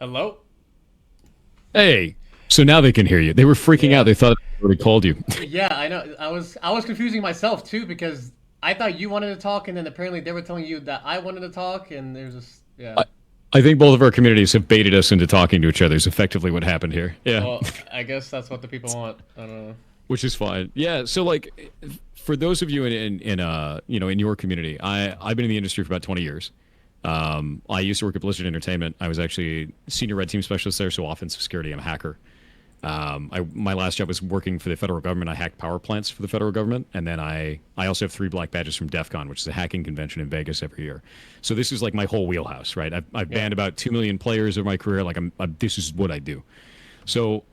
Hello? Hey, so now they can hear you. They were freaking out. Yeah. They thought I already called you. Yeah, I know. I was confusing myself too because I thought you wanted to talk and then apparently they were telling you that I wanted to talk and there's this yeah. I, I think both of our communities have baited us into talking to each other. Is effectively what happened here. Yeah, Well, I guess that's what the people want. I don't know. which is fine. Yeah. So like, for those of you in your community, I've been in the industry for about 20 years. I used to work at Blizzard Entertainment. I was actually senior red team specialist there, so offensive security. I'm a hacker. My last job was working for the federal government. I hacked power plants for the federal government, and then I also have 3 black badges from DEF CON, which is a hacking convention in Vegas every year. So this is like my whole wheelhouse, right? I've Yeah. banned about 2 million players over my career. Like this is what I do. So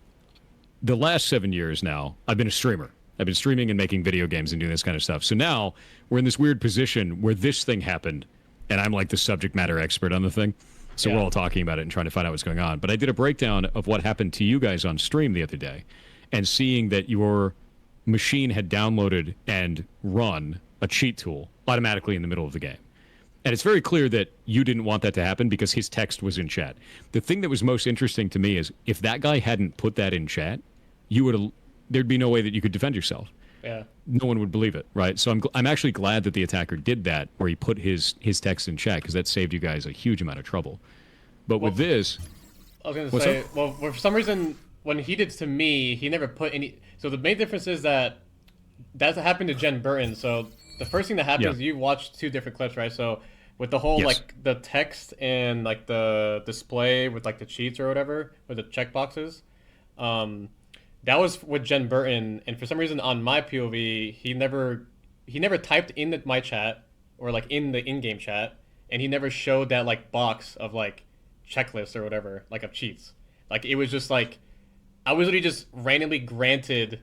the last 7 years now, I've been a streamer. I've been streaming and making video games and doing this kind of stuff. So now we're in this weird position where this thing happened, and I'm like the subject matter expert on the thing. So we're Yeah. all talking about it and trying to find out what's going on. But I did a breakdown of what happened to you guys on stream the other day, and seeing that your machine had downloaded and run a cheat tool automatically in the middle of the game. And it's very clear that you didn't want that to happen because his text was in chat. The thing that was most interesting to me is if that guy hadn't put that in chat, you would have there'd be no way that you could defend yourself. Yeah. No one would believe it, right? So I'm actually glad that the attacker did that, where he put his text in chat, because that saved you guys a huge amount of trouble. But Well, with this, I was gonna what's up? say, well, for some reason, when he did to me, he never put any. So the main difference is that that's what happened to Jen Burton. So the first thing that Yeah. happens, you watched 2 different clips, right? So with the whole Yes. like the text and like the display with like the cheats or whatever, or the checkboxes, um, that was with Jen Burton. And for some reason, on my POV, he never typed in my chat or like in the in-game chat, and he never showed that like box of like checklists or whatever, like of cheats. Like it was just like I was literally just randomly granted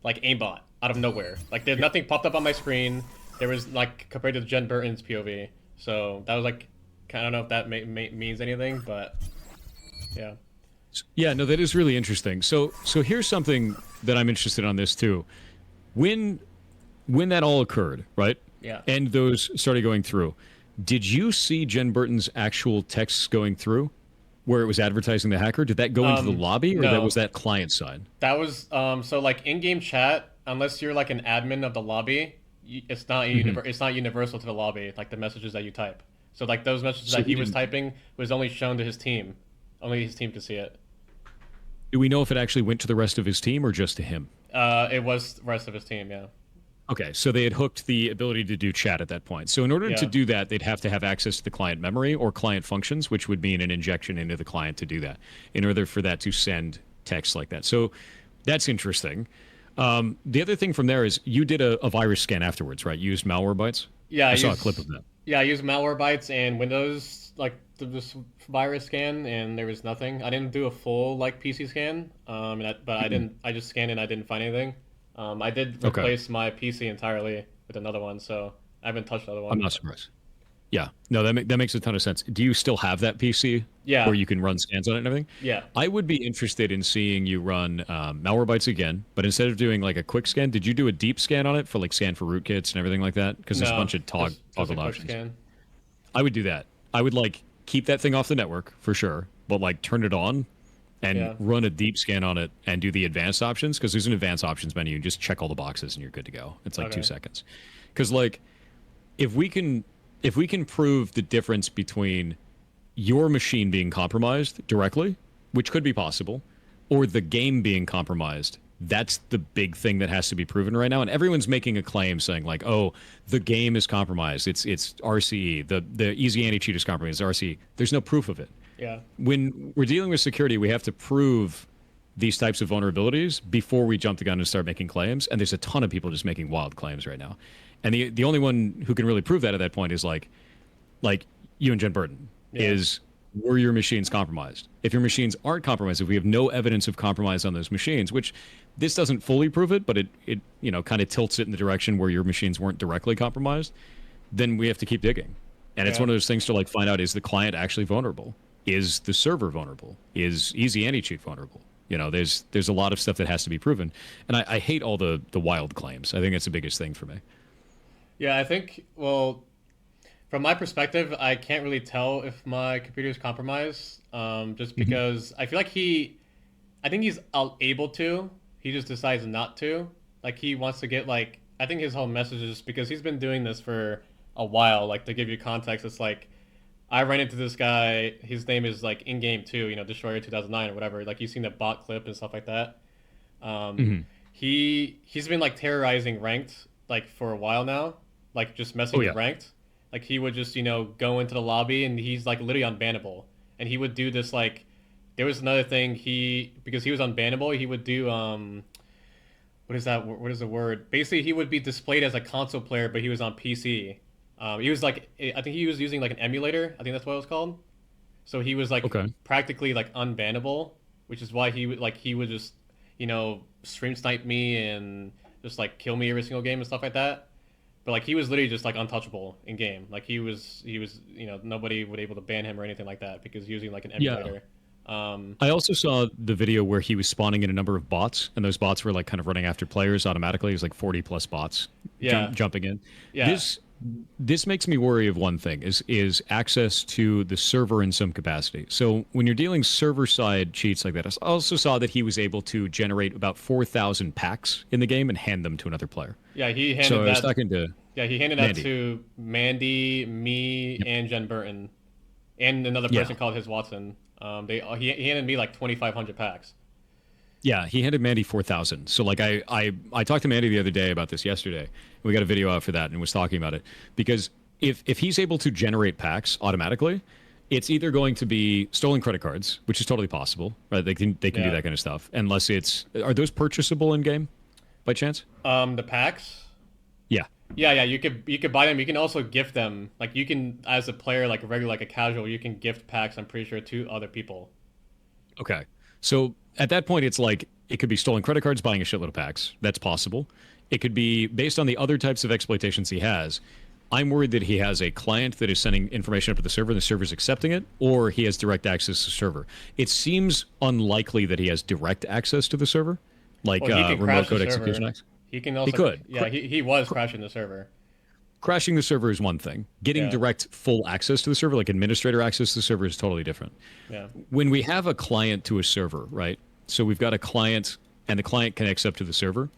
like aimbot out of nowhere. Like there's nothing popped up on my screen. There was like compared to Jen Burton's POV. So that was like I don't know if that means anything, but yeah, Yeah, no, that is really interesting. So here's something that I'm interested on this too. When when that all occurred, right? yeah. And those started going through, did you see Jen Burton's actual texts going through where it was advertising the hacker? Did that go into the lobby, or that No, was that client side? that was so like in-game chat. Unless you're like an admin of the lobby, it's not it's not universal to the lobby. Like the messages that you type. So like those messages So that he he was didn't. typing was only shown to his team. Only his team could see it. Do we know if it actually went to the rest of his team or just to him? It was the rest of his team. Yeah. Okay, so they had hooked the ability to do chat at that point. So in order to Yeah. do that, they'd have to have access to the client memory or client functions, which would mean an injection into the client to do that, in order for that to send text like that. So that's interesting. The other thing from there is you did a virus scan afterwards, right? You used malware bytes. Yeah. I saw a clip of that. I used malware bytes and Windows like this virus scan, and there was nothing. I didn't do a full like PC scan. But I didn't. I just scanned and I didn't find anything. I did Okay, replace my PC entirely with another one, so I haven't touched the other I'm one. not surprised. Yeah, no, that makes a ton of sense. Do you still have that PC Yeah. where you can run scans on it and everything? Yeah. I would be interested in seeing you run Malwarebytes again, but instead of doing like a quick scan, did you do a deep scan on it for like scan for rootkits and everything like that? Because there's a No. bunch of Just a toggled quick options. scan. I would do that. I would like keep that thing off the network for sure, but like turn it on and Yeah. run a deep scan on it and do the advanced options, because there's an advanced options menu. You just check all the boxes and you're good to go. It's like two Okay. seconds. Because like if we can if we can prove the difference between your machine being compromised directly, which could be possible, or the game being compromised, that's the big thing that has to be proven right now. And everyone's making a claim saying like, "Oh, the game is compromised. It's RCE. The easy anti cheat is compromised. RCE." There's no proof of it. Yeah. When we're dealing with security, we have to prove these types of vulnerabilities before we jump the gun and start making claims. And there's a ton of people just making wild claims right now. And the only one who can really prove that at that point is like you and Jen Burton, Yeah. is were your machines compromised? If your machines aren't compromised, if we have no evidence of compromise on those machines, which this doesn't fully prove it, but it kind of tilts it in the direction where your machines weren't directly compromised, then we have to keep digging. And it's Yeah. one of those things to like find out, is the client actually vulnerable? Is the server vulnerable? Is easy anti-cheat vulnerable? There's a lot of stuff that has to be proven. And I hate all the wild claims. I think that's the biggest thing for me. Yeah, I think, well, From my perspective, I can't really tell if my computer is compromised. Just Mhm. because I feel like I think he's able to. He just decides not to. Like he wants to get like. I think his whole message is because he's been doing this for a while. Like to give you context, it's like I ran into this guy. His name is like in game too. Destroyer2009 or whatever. Like you've seen the bot clip and stuff like that. Um, Mhm. he's been like terrorizing ranked like for a while now. Like just messing Oh with yeah. ranked. Like he would just go into the lobby and he's like literally unbannable. And he would do this like there was another thing because he was unbannable, he would do what is that? What is the word? Basically, he would be displayed as a console player, but he was on PC. He was like, I think he was using like an emulator. I think that's what it was called. So he was like Okay. practically like unbannable, which is why he would just stream snipe me and just like kill me every single game and stuff like that. But like he was literally just like untouchable in game. Like he was nobody would able to ban him or anything like that because using like an Yeah. emulator. Um, I also saw the video where he was spawning in a number of bots, and those bots were like kind of running after players automatically. It was like 40 plus bots yeah, jumping in. yeah. This this makes me worry of one thing is access to the server in some capacity. So when you're dealing server side cheats like that, I also saw that he was able to generate about 4,000 packs in the game and hand them to another player. Yeah, he So handed I was that. talking to Yeah, he handed that Mandy. to Mandy, me, Yep. and Jen Burton, and another Yeah. person called his Watson. He handed me like 2,500 packs. Yeah, he handed Mandy 4,000. So like I talked to Mandy the other day about this yesterday. We got a video out for that and was talking about it because if he's able to generate packs automatically, it's either going to be stolen credit cards, which is totally possible, right? They can do Yeah. that kind of stuff. Unless it's are those purchasable in game by chance? The packs. Yeah. Yeah, yeah. You could buy them. You can also gift them. Like you can, as a player, like a regular, like a casual, you can gift packs. I'm pretty sure to other people. Okay. So at that point, it's like it could be stolen credit cards, buying a shitload of packs. That's possible. It could be based on the other types of exploitations he has. I'm worried that he has a client that is sending information up to the server and the server's accepting it, or he has direct access to the server. It seems unlikely that he has direct access to the server, like Well, he can remote crash the code server. execution access. He can He also, could. yeah, he was crashing the server. Crashing the server is one thing. Getting Yeah, direct full access to the server, like administrator access to the server, is totally different. yeah, When we have a client to a server, right? So we've got a client and the client connects up to the server.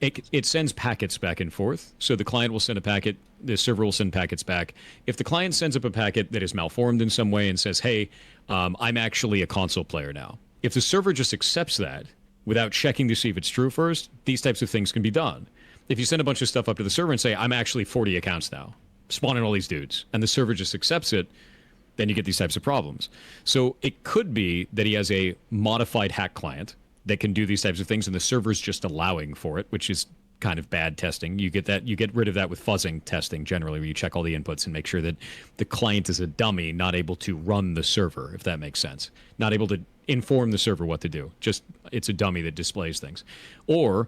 It sends packets back and forth. So the client will send a packet, the server will send packets back. If the client sends up a packet that is malformed in some way and says, hey, I'm actually a console player now. If the server just accepts that without checking to see if it's true first, these types of things can be done. If you send a bunch of stuff up to the server and say, I'm actually 40 accounts now, spawning all these dudes, and the server just accepts it, then you get these types of problems. So it could be that he has a modified hack client that can do these types of things, and the server's just allowing for it, which is kind of bad testing. You get rid of that with fuzzing testing generally, where you check all the inputs and make sure that the client is a dummy, not able to run the server, if that makes sense. Not able to inform the server what to do. Just it's a dummy that displays things. Or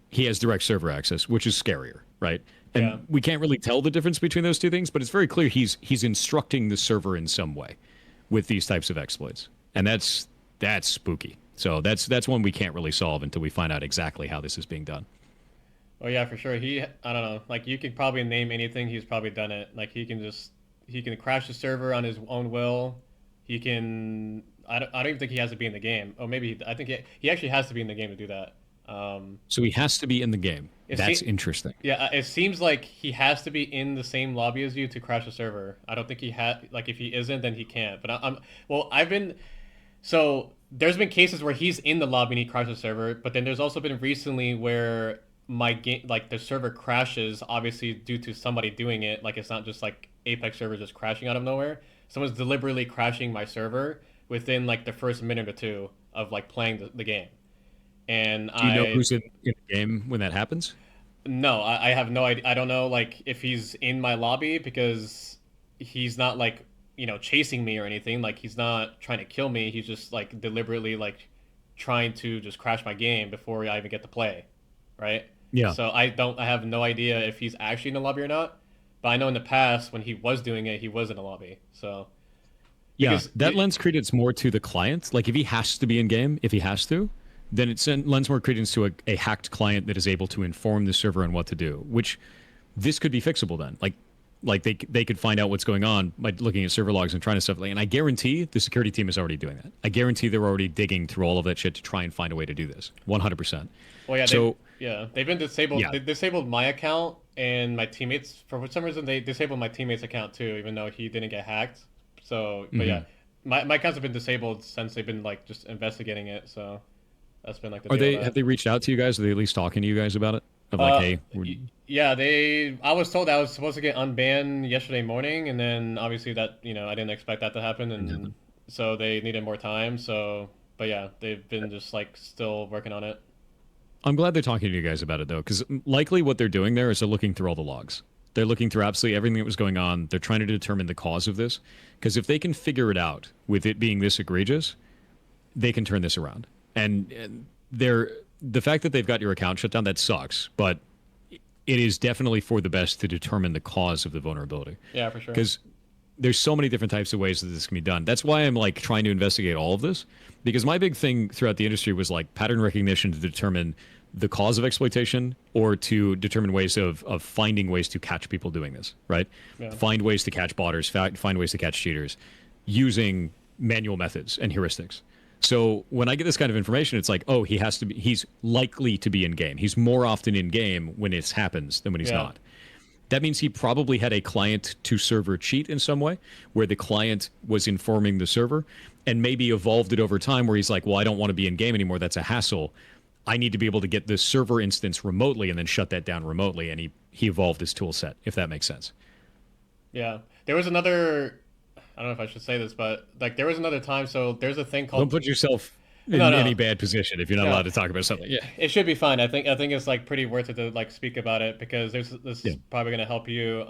he has direct server access, which is scarier, right? yeah. And we can't really tell the difference between those two things, but it's very clear he's instructing the server in some way with these types of exploits, and that's spooky. So that's one we can't really solve until we find out exactly how this is being done. Oh yeah, for sure. I don't know. Like you could probably name anything. He's probably done it. Like he can crash the server on his own will. He can. I don't even think he has to be in the game. Oh, maybe I think he actually has to be in the game to do that. So he has to be in the game. It That's se- interesting. yeah, it seems like he has to be in the same lobby as you to crash the server. I don't think he had like if he isn't, then he can't. But I'm well. I've been so there's been cases where he's in the lobby and he crashes the server, but then there's also been recently where my game like the server crashes obviously due to somebody doing it. Like it's not just like Apex server just crashing out of nowhere. Someone's deliberately crashing my server within like the first minute or two of like playing the game. And Do you know I who's in the game when that happens? no, I have no idea. I don't know like if he's in my lobby because he's not like chasing me or anything. Like he's not trying to kill me. He's just like deliberately like trying to just crash my game before I even get to play, right? Yeah. So I have no idea if he's actually in the lobby or not. But I know in the past when he was doing it, he was in the lobby. So Yeah, because that lends credence more to the client. Like if he has to be in game, if he has to, then lends more credence to a hacked client that is able to inform the server on what to do, which this could be fixable then. Like Like they could find out what's going on by looking at server logs and trying to stuff. And I guarantee the security team is already doing that. I guarantee they're already digging through all of that shit to try and find a way to do this. 100%. Well, yeah, So they've been disabled. yeah. They disabled my account and my teammates for some reason. They disabled my teammate's account too, even though he didn't get hacked. So, but Mm-hmm. yeah, my accounts have been disabled since they've been like just investigating it. So that's been like the Are deal with they have that. they reached out to you guys? Are they at least talking to you guys about it? Of like, Uh, hey, yeah, they. I was told I was supposed to get unbanned yesterday morning, and then obviously that I didn't expect that to happen, and so they needed more time. So, but yeah, they've been just like still working on it. I'm glad they're talking to you guys about it though, because likely what they're doing there is they're looking through all the logs. They're looking through absolutely everything that was going on. They're trying to determine the cause of this, because if they can figure it out with it being this egregious, they can turn this around. And they're the fact that they've got your account shut down, that sucks, but it is definitely for the best to determine the cause of the vulnerability. Yeah, for sure. Because there's so many different types of ways that this can be done. That's why I'm like trying to investigate all of this, because my big thing throughout the industry was like pattern recognition to determine the cause of exploitation or to determine ways of finding ways to catch people doing this, right? Yeah. Find ways to catch botters, find ways to catch cheaters using manual methods and heuristics. So when I get this kind of information, it's like, oh, he's likely to be in game. He's more often in game when it happens than when he's Yeah. not. That means he probably had a client to server cheat in some way where the client was informing the server and maybe evolved it over time where he's like, well, I don't want to be in game anymore. That's a hassle. I need to be able to get this server instance remotely and then shut that down remotely. And he evolved his tool set, if that makes sense. Yeah. There was another. I don't know if I should say this, but like there was another time. So there's a thing Don't called. put yourself in No, no. any bad position if you're not No. allowed to talk about something. Yeah. It should be fine. I think it's like pretty worth it to like speak about it because this Yeah. is probably gonna help you.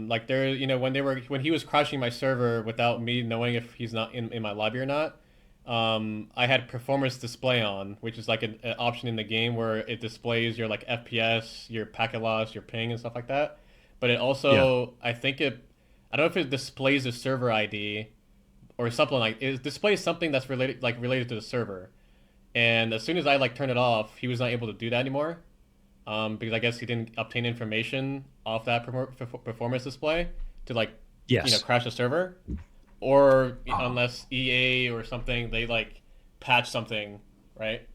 Like there, when he was crashing my server without me knowing if he's not in my lobby or not. I had performance display on, which is like an option in the game where it displays your like FPS, your packet loss, your ping, and stuff like that. But it Yeah. also, I don't know if it displays the server ID or something like it displays something that's related to the server. And as soon as I like turn it off, he was not able to do that anymore. Because I guess he didn't obtain information off that performance display to like, Yes. crash the server, or unless EA or something they like patch something, right?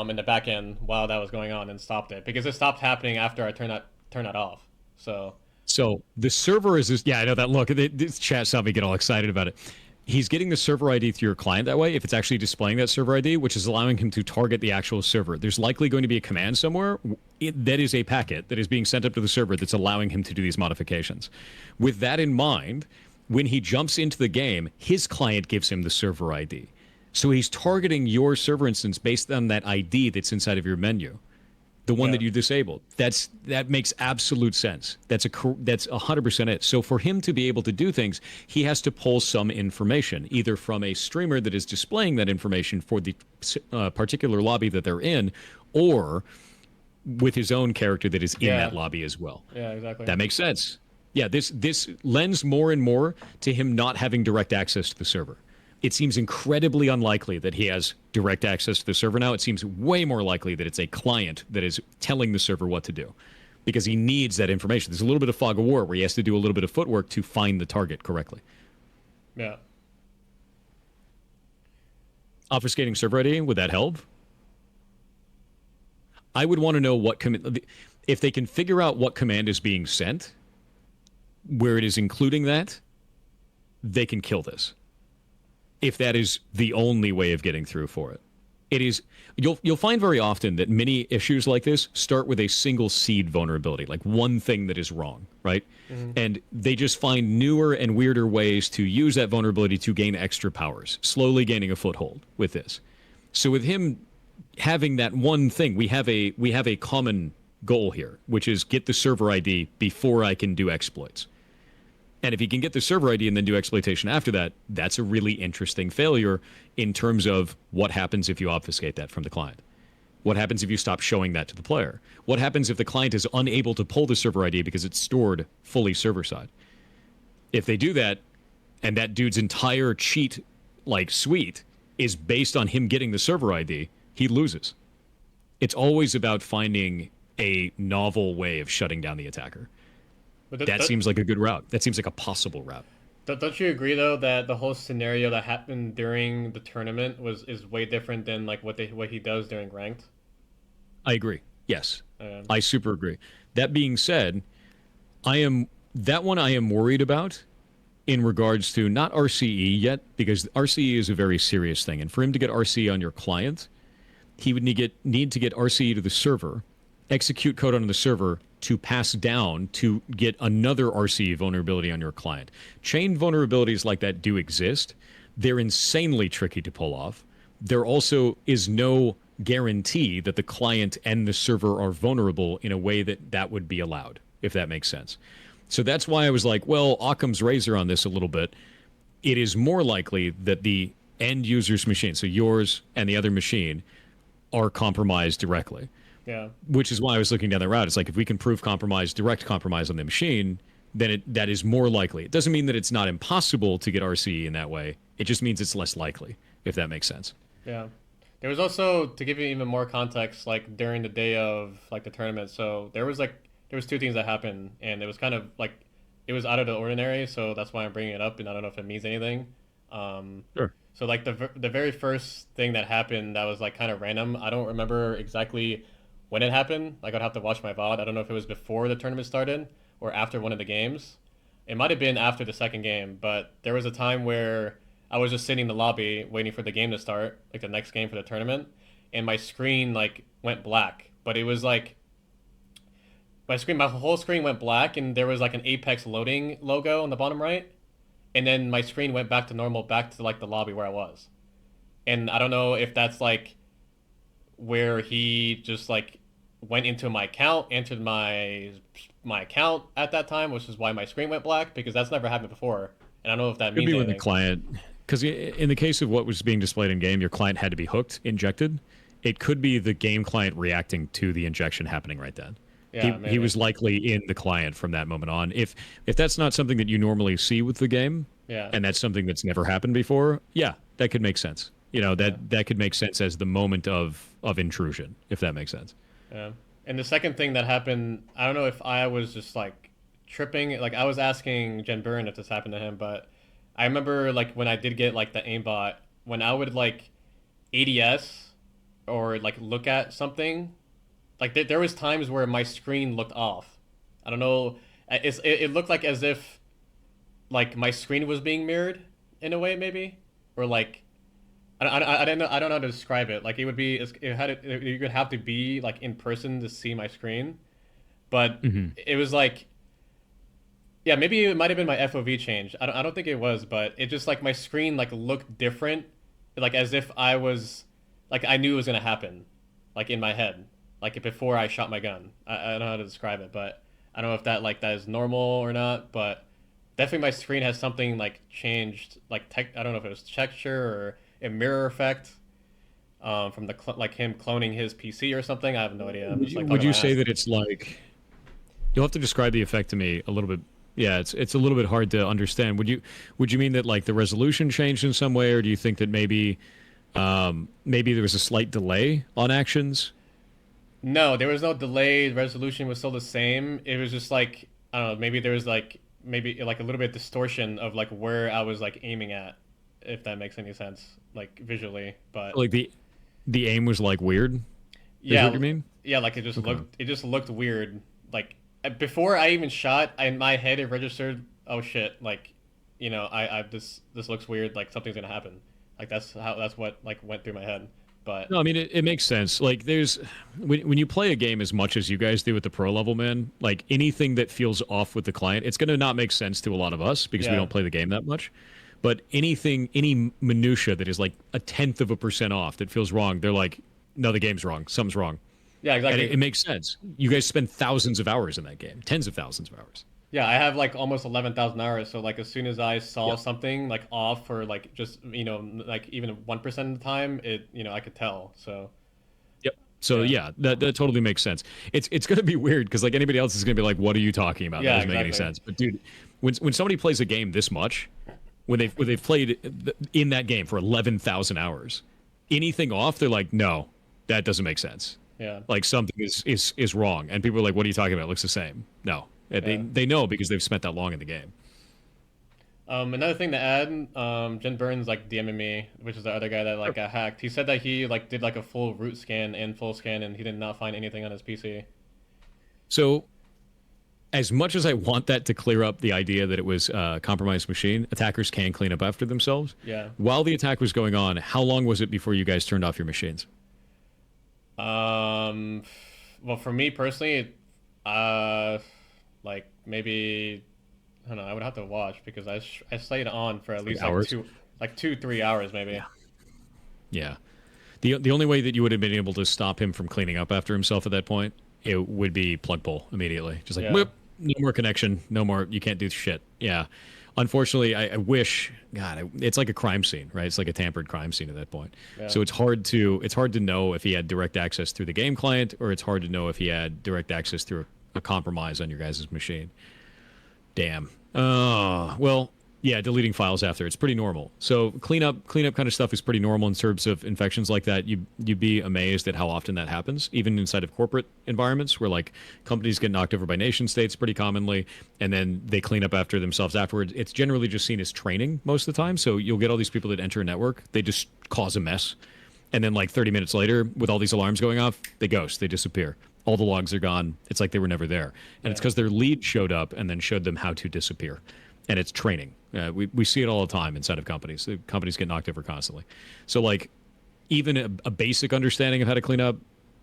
In the back end while that was going on and stopped it because it stopped happening after I turned that off. So So the server is yeah, I know that. Look, this chat saw me get all excited about it. He's getting the server ID through your client that way, if it's actually displaying that server ID, which is allowing him to target the actual server. There's likely going to be a command somewhere that is a packet that is being sent up to the server that's allowing him to do these modifications. With that in mind, when he jumps into the game, his client gives him the server ID. So he's targeting your server instance based on that ID that's inside of your menu, the one yeah, that you disabled. That makes absolute sense. That's 100% it. So for him to be able to do things, he has to pull some information, either from a streamer that is displaying that information for the particular lobby that they're in, or with his own character that is in yeah, that lobby as well. yeah, exactly. That makes sense. Yeah, this lends more and more to him not having direct access to the server. It seems incredibly unlikely that he has direct access to the server now. It seems way more likely that it's a client that is telling the server what to do because he needs that information. There's a little bit of fog of war where he has to do a little bit of footwork to find the target correctly. Yeah. Obfuscating server ID, would that help? I would want to know what if they can figure out what command is being sent, where it is including that, they can kill this. If that is the only way of getting through for it. It is you'll find very often that many issues like this start with a single seed vulnerability, like one thing that is wrong, right? Mm-hmm. And they just find newer and weirder ways to use that vulnerability to gain extra powers, slowly gaining a foothold with this. So with him having that one thing, we have a common goal here, which is get the server ID before I can do exploits. And if he can get the server ID and then do exploitation after that, that's a really interesting failure in terms of what happens if you obfuscate that from the client. What happens if you stop showing that to the player? What happens if the client is unable to pull the server ID because it's stored fully server side? If they do that, and that dude's entire cheat like suite is based on him getting the server ID, he loses. It's always about finding a novel way of shutting down the attacker. But That seems like a good route. That seems like a possible route. don't you agree though that the whole scenario that happened during the tournament was is way different than like what he does during ranked? I agree. Yes, Um, I super agree. That being said, I am that one I am worried about in regards to not RCE yet, because RCE is a very serious thing, and for him to get RCE on your client, he would need to get RCE to the server, execute code on the server to pass down to get another RCE vulnerability on your client. Chain vulnerabilities like that do exist. They're insanely tricky to pull off. There also is no guarantee that the client and the server are vulnerable in a way that that would be allowed, if that makes sense. So that's why I was like, well, Occam's razor on this a little bit. It is more likely that the end user's machine, so yours and the other machine, are compromised directly, yeah. which is why I was looking down the route. It's like if we can prove compromise, direct compromise on the machine, then that is more likely. It doesn't mean that it's not impossible to get RCE in that way. It just means it's less likely, if that makes sense. Yeah. There was also to give you even more context, like during the day of like the tournament. So there was two things that happened, and it was kind of like it was out of the ordinary. So that's why I'm bringing it up, and I don't know if it means anything. Um, Sure. so like the very first thing that happened that was like kind of random. I don't remember exactly when it happened. Like I'd have to watch my VOD. I don't know if it was before the tournament started or after one of the games. It might have been after the second game, but there was a time where I was just sitting in the lobby waiting for the game to start, like the next game for the tournament, and my screen like went black. But it was like my whole screen went black, and there was like an Apex loading logo on the bottom right, and then my screen went back to normal, back to like the lobby where I was. And I don't know if that's like where he just like went into my account, entered my account at that time, which is why my screen went black because that's never happened before, and I don't know if that Could means be when the anything. client, because in the case of what was being displayed in game, your client had to be hooked, injected. It could be the game client reacting to the injection happening right then. Yeah, He maybe. was likely in the client from that moment on. If that's not something that you normally see with the game, Yeah, and that's something that's never happened before, yeah, that could make sense. You know, yeah, that could make sense as the moment of intrusion, if that makes sense. yeah. And the second thing that happened, I don't know if I was just like tripping. Like I was asking Jen Burn if this happened to him, but I remember like when I did get like the aimbot, when I would like ADS or like look at something, like there was times where my screen looked off. I don't know. It looked like as if like my screen was being mirrored in a way, maybe, or like I don't know how to describe it. Like it would be it had you could have to be like in person to see my screen, but Hmm. it was like yeah, maybe it might have been my FOV change. I don't think it was, but it just like my screen like looked different, like as if I was like I knew it was gonna happen, like in my head, like before I shot my gun. I don't know how to describe it, but I don't know if that is normal or not, but definitely my screen has something like changed, like tech. I don't know if it was texture or a mirror effect, from like him cloning his PC or something. I have no idea. I'm Would just you like would talking you my say ass. that it's like you'll have to describe the effect to me a little bit? Yeah, it's a little bit hard to understand. Would you mean that like the resolution changed in some way, or do you think that maybe there was a slight delay on actions? No, there was no delay. The resolution was still the same. It was just like I don't know. Maybe there was like maybe like a little bit of distortion of like where I was like aiming at, if that makes any sense, like visually. But Like the aim was like weird, is what yeah, you mean? yeah, like Okay. it just looked weird. Like before I even shot, in my head it registered. Oh shit! Like, I this looks weird. Like something's gonna happen. Like that's what like went through my head. But No, I mean it makes sense. Like there's when you play a game as much as you guys do at the pro level, man, like anything that feels off with the client, it's gonna not make sense to a lot of us because we yeah, don't play the game that much. But any minutia that is like a tenth of a percent off that feels wrong, they're like, no, the game's wrong. Something's wrong. yeah, And exactly. it makes sense. You guys spend thousands of hours in that game, tens of thousands of hours. Yeah, I have like almost 11,000 hours. So like as soon as I saw Yep. something like off or like just like even 1% of the time, it I could tell. So Yep. So yeah, yeah, that totally makes sense. It's gonna be weird because like anybody else is gonna be like, "What are you talking about? That yeah, doesn't make any exactly. sense." But dude, when somebody plays a game this much, when they've played in that game for 11,000 hours, anything off, they're like, "No, that doesn't make sense. Yeah, Like something is wrong." And people are like, "What are you talking about? It looks the same." No, They Yeah. they know because they've spent that long in the game. Another thing to add, Jen Burns like DM'ing me, which is the other guy that like Sure. got hacked. He said that he like did like a full root scan and full scan, and he did not find anything on his PC. So as much as I want that to clear up the idea that it was a compromised machine, attackers can clean up after themselves. Yeah. While the attack was going on, how long was it before you guys turned off your machines? Um, well, for me personally, uh, like maybe I don't know. I would have to watch because I stayed on for at Like least hours? like 2 3 hours maybe. Yeah. Yeah. The only way that you would have been able to stop him from cleaning up after himself at that point, it would be plug pull immediately. Just like, Yeah. whip, no more connection, no more, you can't do shit. Yeah. Unfortunately, I wish, God, it's like a crime scene, right? It's like a tampered crime scene at that point. Yeah. So it's hard to know if he had direct access through the game client, or it's hard to know if he had direct access through a compromise on your guys' machine. Damn. Well, yeah, deleting files after it's pretty normal. So cleanup kind of stuff is pretty normal in terms of infections like that. You'd be amazed at how often that happens, even inside of corporate environments where like companies get knocked over by nation states pretty commonly, and then they clean up after themselves afterwards. It's generally just seen as training most of the time. So you'll get all these people that enter a network, they just cause a mess, and then like 30 minutes later, with all these alarms going off, they ghost, they disappear. All the logs are gone. It's like they were never there. And it's Yeah. because their lead showed up and then showed them how to disappear. And it's training. We see it all the time inside of companies. The companies get knocked over constantly. So, like, even a basic understanding of how to clean up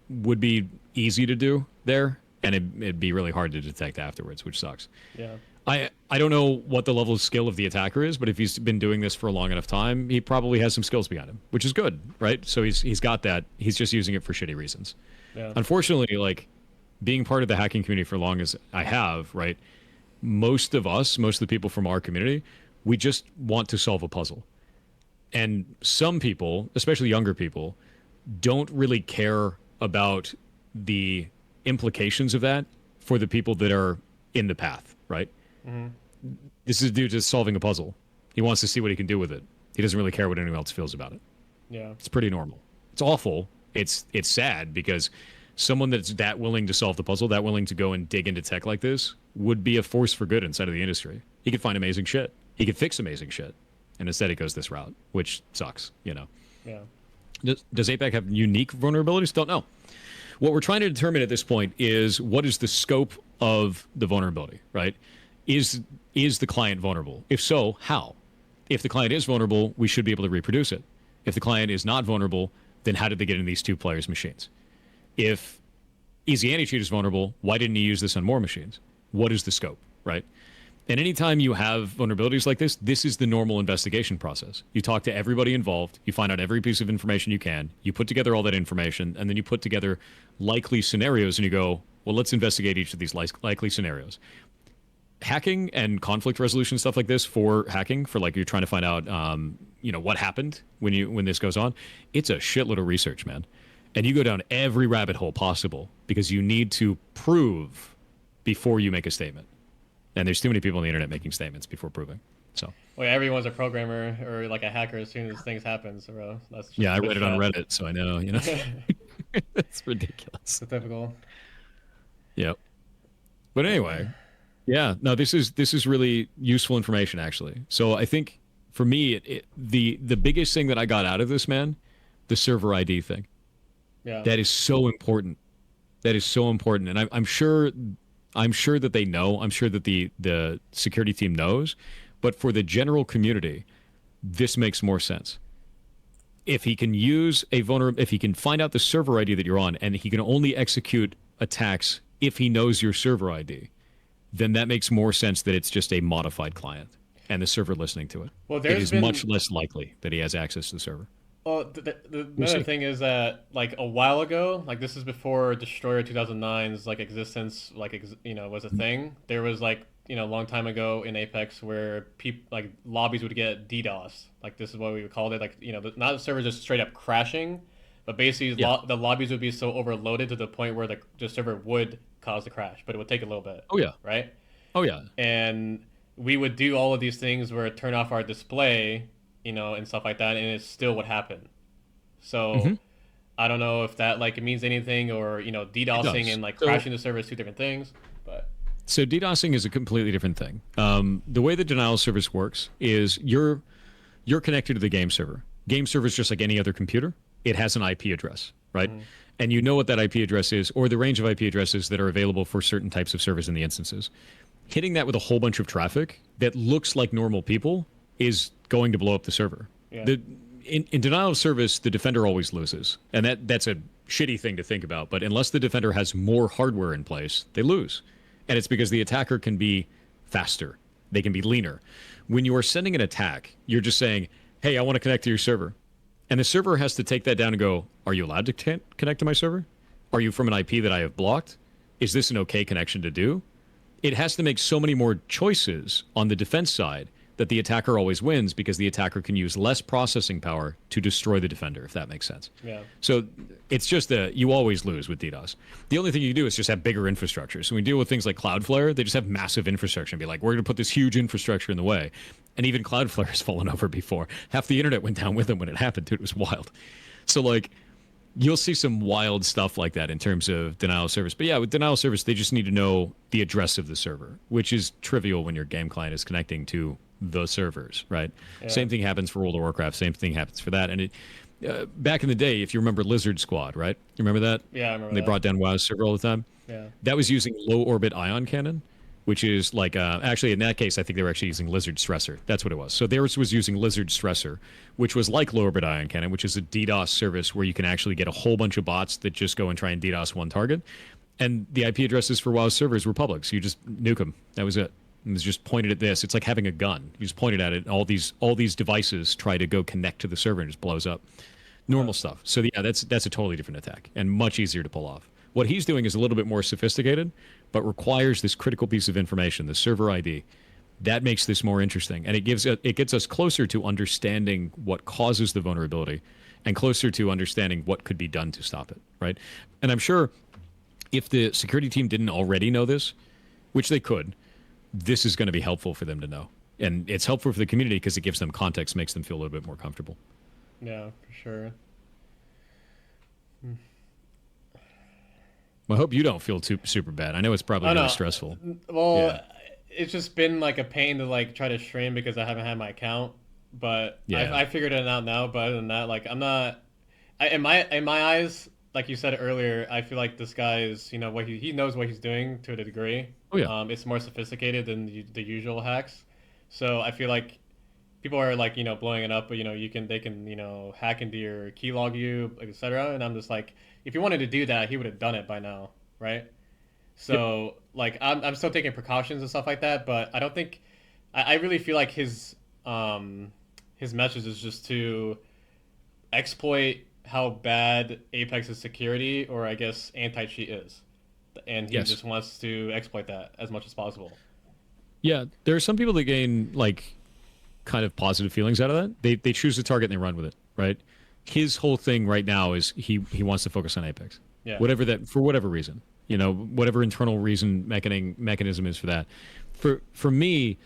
would be easy to do there. And it'd be really hard to detect afterwards, which sucks. Yeah. I don't know what the level of skill of the attacker is, but if he's been doing this for a long enough time, he probably has some skills behind him, which is good, right? So he's got that. He's just using it for shitty reasons. Yeah. Unfortunately, like being part of the hacking community for long as I have, right? Most of us, most of the people from our community, we just want to solve a puzzle. And some people, especially younger people, don't really care about the implications of that for the people that are in the path, right? Hmm. This is due to solving a puzzle. He wants to see what he can do with it. He doesn't really care what anyone else feels about it. Yeah. It's pretty normal. It's awful. It's sad because someone that's that willing to solve the puzzle, that willing to go and dig into tech like this, would be a force for good inside of the industry. He could find amazing shit. He could fix amazing shit. And instead he goes this route, which sucks, you know. Yeah. Does APEC have unique vulnerabilities? Don't know. What we're trying to determine at this point is what is the scope of the vulnerability, right? Is the client vulnerable? If so, how? If the client is vulnerable, we should be able to reproduce it. If the client is not vulnerable, then how did they get in these two players' machines? If Easy Anti-Cheat is vulnerable, why didn't he use this on more machines? What is the scope, right? And anytime you have vulnerabilities like this is the normal investigation process. You talk to everybody involved, you find out every piece of information you can, you put together all that information, and then you put together likely scenarios and you go, well, let's investigate each of these likely scenarios. Hacking and conflict resolution stuff like this for hacking, for like you're trying to find out, what happened when this goes on, it's a shitload of research, man. And you go down every rabbit hole possible because you need to prove before you make a statement. And there's too many people on the internet making statements before proving. So Well, everyone's a programmer or like a hacker as soon as things happen. So bro, that's just yeah, I the read it on shot. Reddit, so I know. It's ridiculous. The typical. Yep. But anyway, yeah, no, this is really useful information actually. So I think for me, the biggest thing that I got out of this, man, the server ID thing. Yeah. That is so important. That is so important, and I'm sure that they know. I'm sure that the security team knows, but for the general community, this makes more sense. If he can use if he can find out the server ID that you're on, and he can only execute attacks if he knows your server ID, then that makes more sense that it's just a modified client and the server listening to it. Well, It there's is been much less likely that he has access to the server. Well, We'll another see. thing is that like a while ago, like this is before Destroyer 2009's like existence, was a thing. There was like a long time ago in Apex where people like lobbies would get DDoS. Like this is what we would call it. Like not the server just straight up crashing, but basically Yeah. the lobbies would be so overloaded to the point where the server would cause the crash, but it would take a little bit, Oh yeah. right? Oh yeah. And we would do all of these things where turn off our display, and stuff like that, and it still would happen. Hmm. So I don't know if that like it means anything or It DDoSing does. and like So crashing the server is two different things. But So DDoSing is a completely different thing. The way the denial service works is you're connected to the game server. Game server is just like any other computer. It has an IP address, right? And you know what that IP address is, or the range of IP addresses that are available for certain types of servers in the instances. Hitting that with a whole bunch of traffic that looks like normal people is going to blow up the server. Yeah. In denial of service, the defender always loses, and that's a shitty thing to think about. But unless the defender has more hardware in place, they lose, and it's because the attacker can be faster, they can be leaner. When you are sending an attack, you're just saying, "Hey, I want to connect to your server," and the server has to take that down and go, "Are you allowed to connect to my server? Are you from an IP that I have blocked? Is this an okay connection to do?" It has to make so many more choices on the defense side that the attacker always wins because the attacker can use less processing power to destroy the defender, if that makes sense. Yeah. So it's just you always lose with DDoS. The only thing you can do is just have bigger infrastructure. So when we deal with things like Cloudflare, they just have massive infrastructure and be like, we're going to put this huge infrastructure in the way. And even Cloudflare has fallen over before. Half the internet went down with them when it happened, dude. It was wild. So like, you'll see some wild stuff like that in terms of denial of service. But yeah, with denial of service, they just need to know the address of the server, which is trivial when your game client is connecting to the servers, right? Yeah. Same thing happens for World of Warcraft. Same thing happens for that. And back in the day, if you remember Lizard Squad, right? You remember that? Yeah, I remember They that. brought down WoW's server all the time. Yeah. That was using low orbit ion cannon, which is like actually in that case, I think they were actually using Lizard Stressor. That's what it was. So theirs was using Lizard Stressor, which was like low orbit ion cannon, which is a DDoS service where you can actually get a whole bunch of bots that just go and try and DDoS one target. And the IP addresses for WoW servers were public, so you just nuke them. That was it. It was just pointed at this. It's like having a gun. You just point it at it, and all these devices try to go connect to the server and it just blows up. Normal stuff. So yeah, that's a totally different attack and much easier to pull off. What he's doing is a little bit more sophisticated, but requires this critical piece of information, the server ID. That makes this more interesting, and it gets us closer to understanding what causes the vulnerability, and closer to understanding what could be done to stop it. Right? And I'm sure if the security team didn't already know this, which they could, this is going to be helpful for them to know, and it's helpful for the community because it gives them context, makes them feel a little bit more comfortable. Yeah, for sure. Well, I hope you don't feel super bad. I know it's probably really stressful. Well, yeah. It's just been like a pain to like try to stream because I haven't had my account, but yeah. I figured it out now. But other than that, like I'm not. In my eyes, like you said earlier, I feel like this guy is, you know, what he knows what he's doing to a degree. Oh yeah. It's more sophisticated than the usual hacks, so I feel like people are like, you know, blowing it up, but you know, they can, you know, hack into your keylog you, etc. And I'm just like, if he wanted to do that, he would have done it by now, right? So yep. Like I'm still taking precautions and stuff like that, but I don't think I really feel like his message is just to exploit how bad Apex's security, or I guess anti-cheat is, and he just wants to exploit that as much as possible. Yeah, there are some people that gain like kind of positive feelings out of that. They choose a target and they run with it, right? His whole thing right now is he wants to focus on Apex. Yeah. Whatever that, for whatever reason, you know, whatever internal reason mechanism is for that. For me,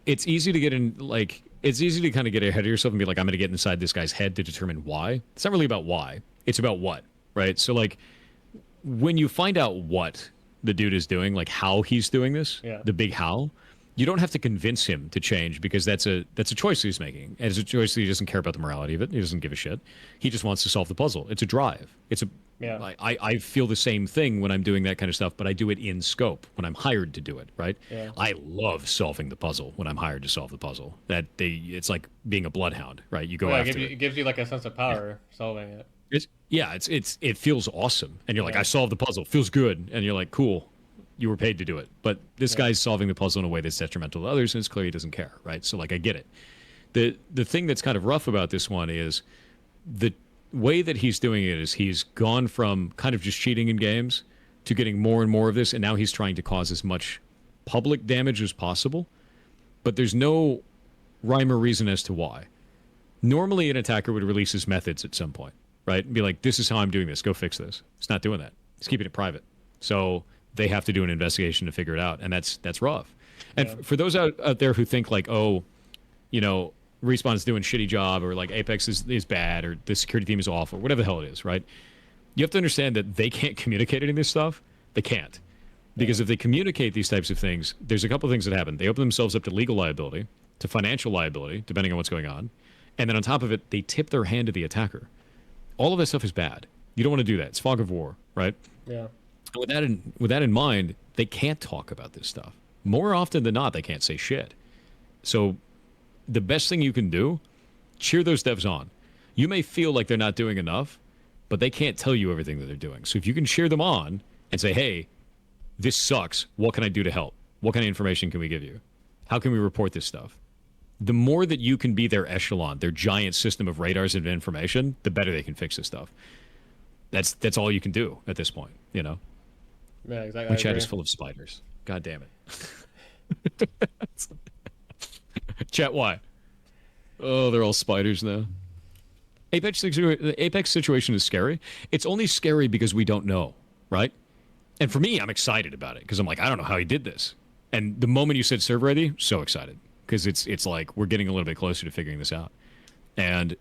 it's easy to get in, like, it's easy to kind of get ahead of yourself and be like, I'm going to get inside this guy's head to determine why. It's not really about why. It's about what, right? So like when you find out what the dude is doing, like how he's doing this, the big how, you don't have to convince him to change, because that's a choice he's making. And it's a choice that he doesn't care about the morality of it. He doesn't give a shit. He just wants to solve the puzzle. It's a drive. It's a I feel the same thing when I'm doing that kind of stuff, but I do it in scope when I'm hired to do it, right? Yeah. I love solving the puzzle when I'm hired to solve the puzzle. It's like being a bloodhound, right? You go after it. It gives you like a sense of power solving it. It feels awesome, and you're like, I solved the puzzle. Feels good, and you're like, cool. You were paid to do it. But this guy's solving the puzzle in a way that's detrimental to others, and it's clear he doesn't care, right? So, like, I get it. The thing that's kind of rough about this one is the way that he's doing it is he's gone from kind of just cheating in games to getting more and more of this, and now he's trying to cause as much public damage as possible. But there's no rhyme or reason as to why. Normally, an attacker would release his methods at some point, right? And be like, this is how I'm doing this. Go fix this. It's not doing that. It's keeping it private. So they have to do an investigation to figure it out, and that's rough. And for those out there who think like, oh, you know, Respawn's doing a shitty job, or like Apex is bad, or the security team is awful, whatever the hell it is, right? You have to understand that they can't communicate any of this stuff. They can't. Yeah. Because if they communicate these types of things, there's a couple of things that happen. They open themselves up to legal liability, to financial liability, depending on what's going on. And then on top of it, they tip their hand to the attacker. All of that stuff is bad. You don't want to do that. It's fog of war, right? Yeah. With that in mind, they can't talk about this stuff. More often than not, they can't say shit. So the best thing you can do, cheer those devs on. You may feel like they're not doing enough, but they can't tell you everything that they're doing. So if you can cheer them on and say, hey, this sucks. What can I do to help? What kind of information can we give you? How can we report this stuff? The more that you can be their echelon, their giant system of radars and information, the better they can fix this stuff. That's all you can do at this point, you know? Yeah, exactly. My I chat agree. is full of spiders. God damn it. Chat, why? Oh, they're all spiders now. The Apex situation is scary. It's only scary because we don't know, right? And for me, I'm excited about it because I'm like, I don't know how he did this. And the moment you said server ID, so excited because it's like we're getting a little bit closer to figuring this out. And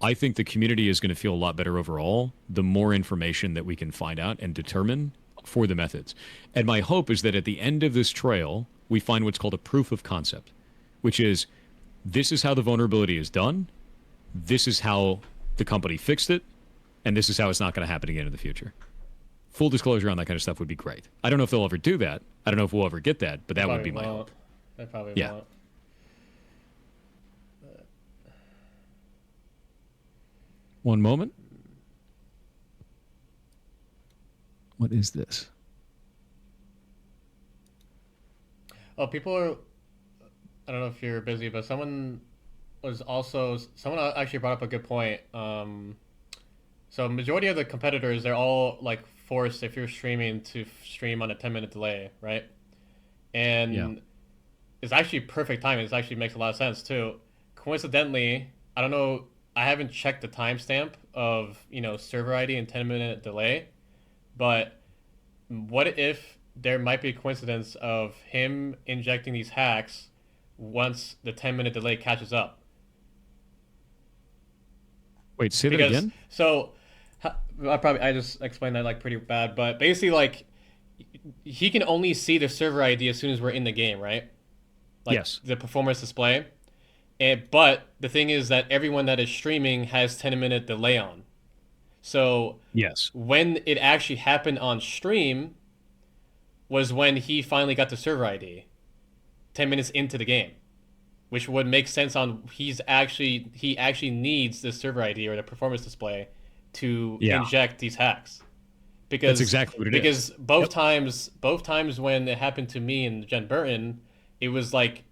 I think the community is going to feel a lot better overall the more information that we can find out and determine for the methods. And my hope is that at the end of this trail, we find what's called a proof of concept, which is this is how the vulnerability is done, this is how the company fixed it, and this is how it's not going to happen again in the future. Full disclosure on that kind of stuff would be great. I don't know if they'll ever do that. I don't know if we'll ever get that, but that would be my hope. They probably Yeah. won't. One moment. What is this? Oh, people are. I don't know if you're busy, but someone actually brought up a good point. So majority of the competitors, they're all like forced if you're streaming to stream on a 10-minute delay, right? Yeah. And it's actually perfect timing. It actually makes a lot of sense too. Coincidentally, I don't know. I haven't checked the timestamp of server ID and 10-minute delay, but what if there might be a coincidence of him injecting these hacks once the 10-minute delay catches up? Wait, say that Because again? I just explained that like pretty bad, but basically like he can only see the server ID as soon as we're in the game, right? Like Yes. the performance display. But the thing is that everyone that is streaming has 10-minute delay on. So Yes. when it actually happened on stream was when he finally got the server ID, 10 minutes into the game, which would make sense on he actually needs the server ID or the performance display to Yeah. inject these hacks. That's Because exactly what it is. because both Yep. times when it happened to me and Jen Burton, it was like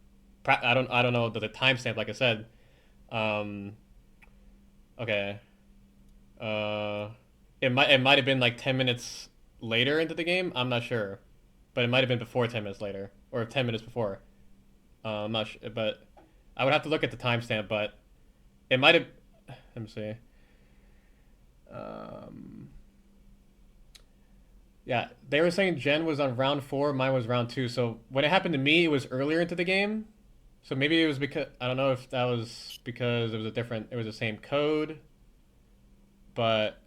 I don't know the timestamp like I said. Um, okay. Uh, it might have been like 10 minutes later into the game. I'm not sure, but it might have been before 10 minutes later or 10 minutes before. I'm not sure, but I would have to look at the timestamp. But it might have. Let me see. Um, yeah, they were saying Jen was on round four, mine was round two. So when it happened to me, it was earlier into the game. So maybe it was because I don't know if that was because it was the same code, but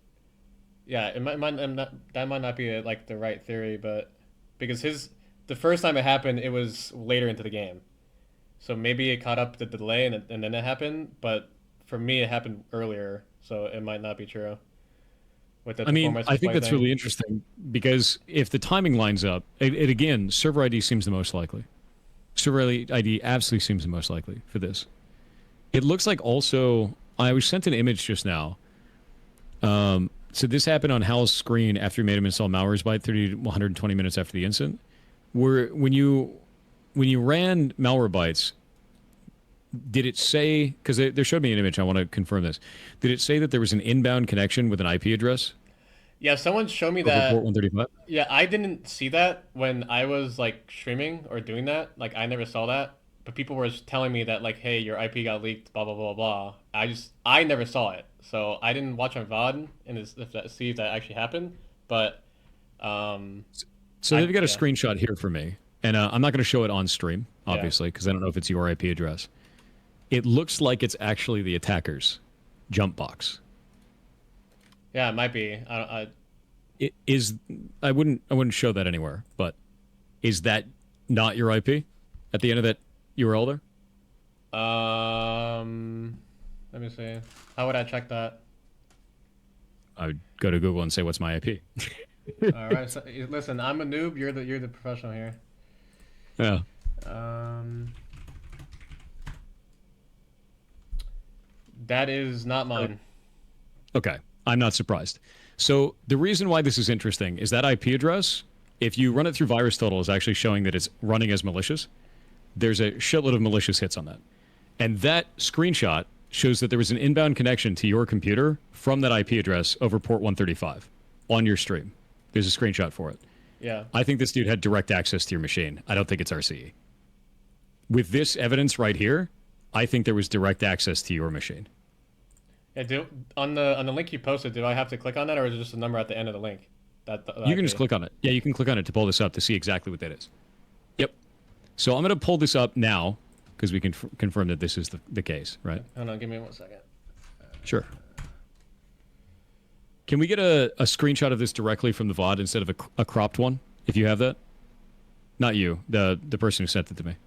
yeah, that might not be like the right theory, but because the first time it happened, it was later into the game, so maybe it caught up the delay and then it happened. But for me, it happened earlier, so it might not be true with the I mean, performance I think display that's thing. really interesting because if the timing lines up, it again, server ID seems the most likely. Server ID absolutely seems the most likely for this. It looks like also, I was sent an image just now. So this happened on Hal's screen after he made him install malware's byte 30 to 120 minutes after the incident. Where when you ran Malwarebytes, did it say, because they showed me an image, I want to confirm this. Did it say that there was an inbound connection with an IP address Yeah, someone showed me over port that. 135? Yeah, I didn't see that when I was like streaming or doing that. Like I never saw that, but people were telling me that like, hey, your IP got leaked, blah blah blah blah. I never saw it, so I didn't watch on VOD and see if that actually happened. But um, So they've got a yeah, screenshot here for me, and I'm not going to show it on stream, yeah, obviously, because I don't know if it's your IP address. It looks like it's actually the attacker's jump box. yeah, it might be. It is. I wouldn't show that anywhere, but Is that not your IP at the end of that URL there? Let me see. How would I check that? I would go to Google and say, "What's my IP?" All right. So, listen, I'm a noob. You're the professional here. Yeah. Um, that is not mine. Okay. I'm not surprised. So the reason why this is interesting is that IP address, if you run it through VirusTotal, is actually showing that it's running as malicious. There's a shitload of malicious hits on that. And that screenshot shows that there was an inbound connection to your computer from that IP address over port 135 on your stream. There's a screenshot for it. Yeah. I think this dude had direct access to your machine. I don't think it's RCE. With this evidence right here, I think there was direct access to your machine. Yeah, on the link you posted, do I have to click on that, or is it just a number at the end of the link? You can just click on it. Yeah, you can click on it to pull this up to see exactly what that is. Yep. So I'm going to pull this up now because we can confirm that this is the case, right? Hold on, give me 1 second. Sure. Can we get a screenshot of this directly from the VOD instead of a cropped one, if you have that? Not you, the person who sent it to me.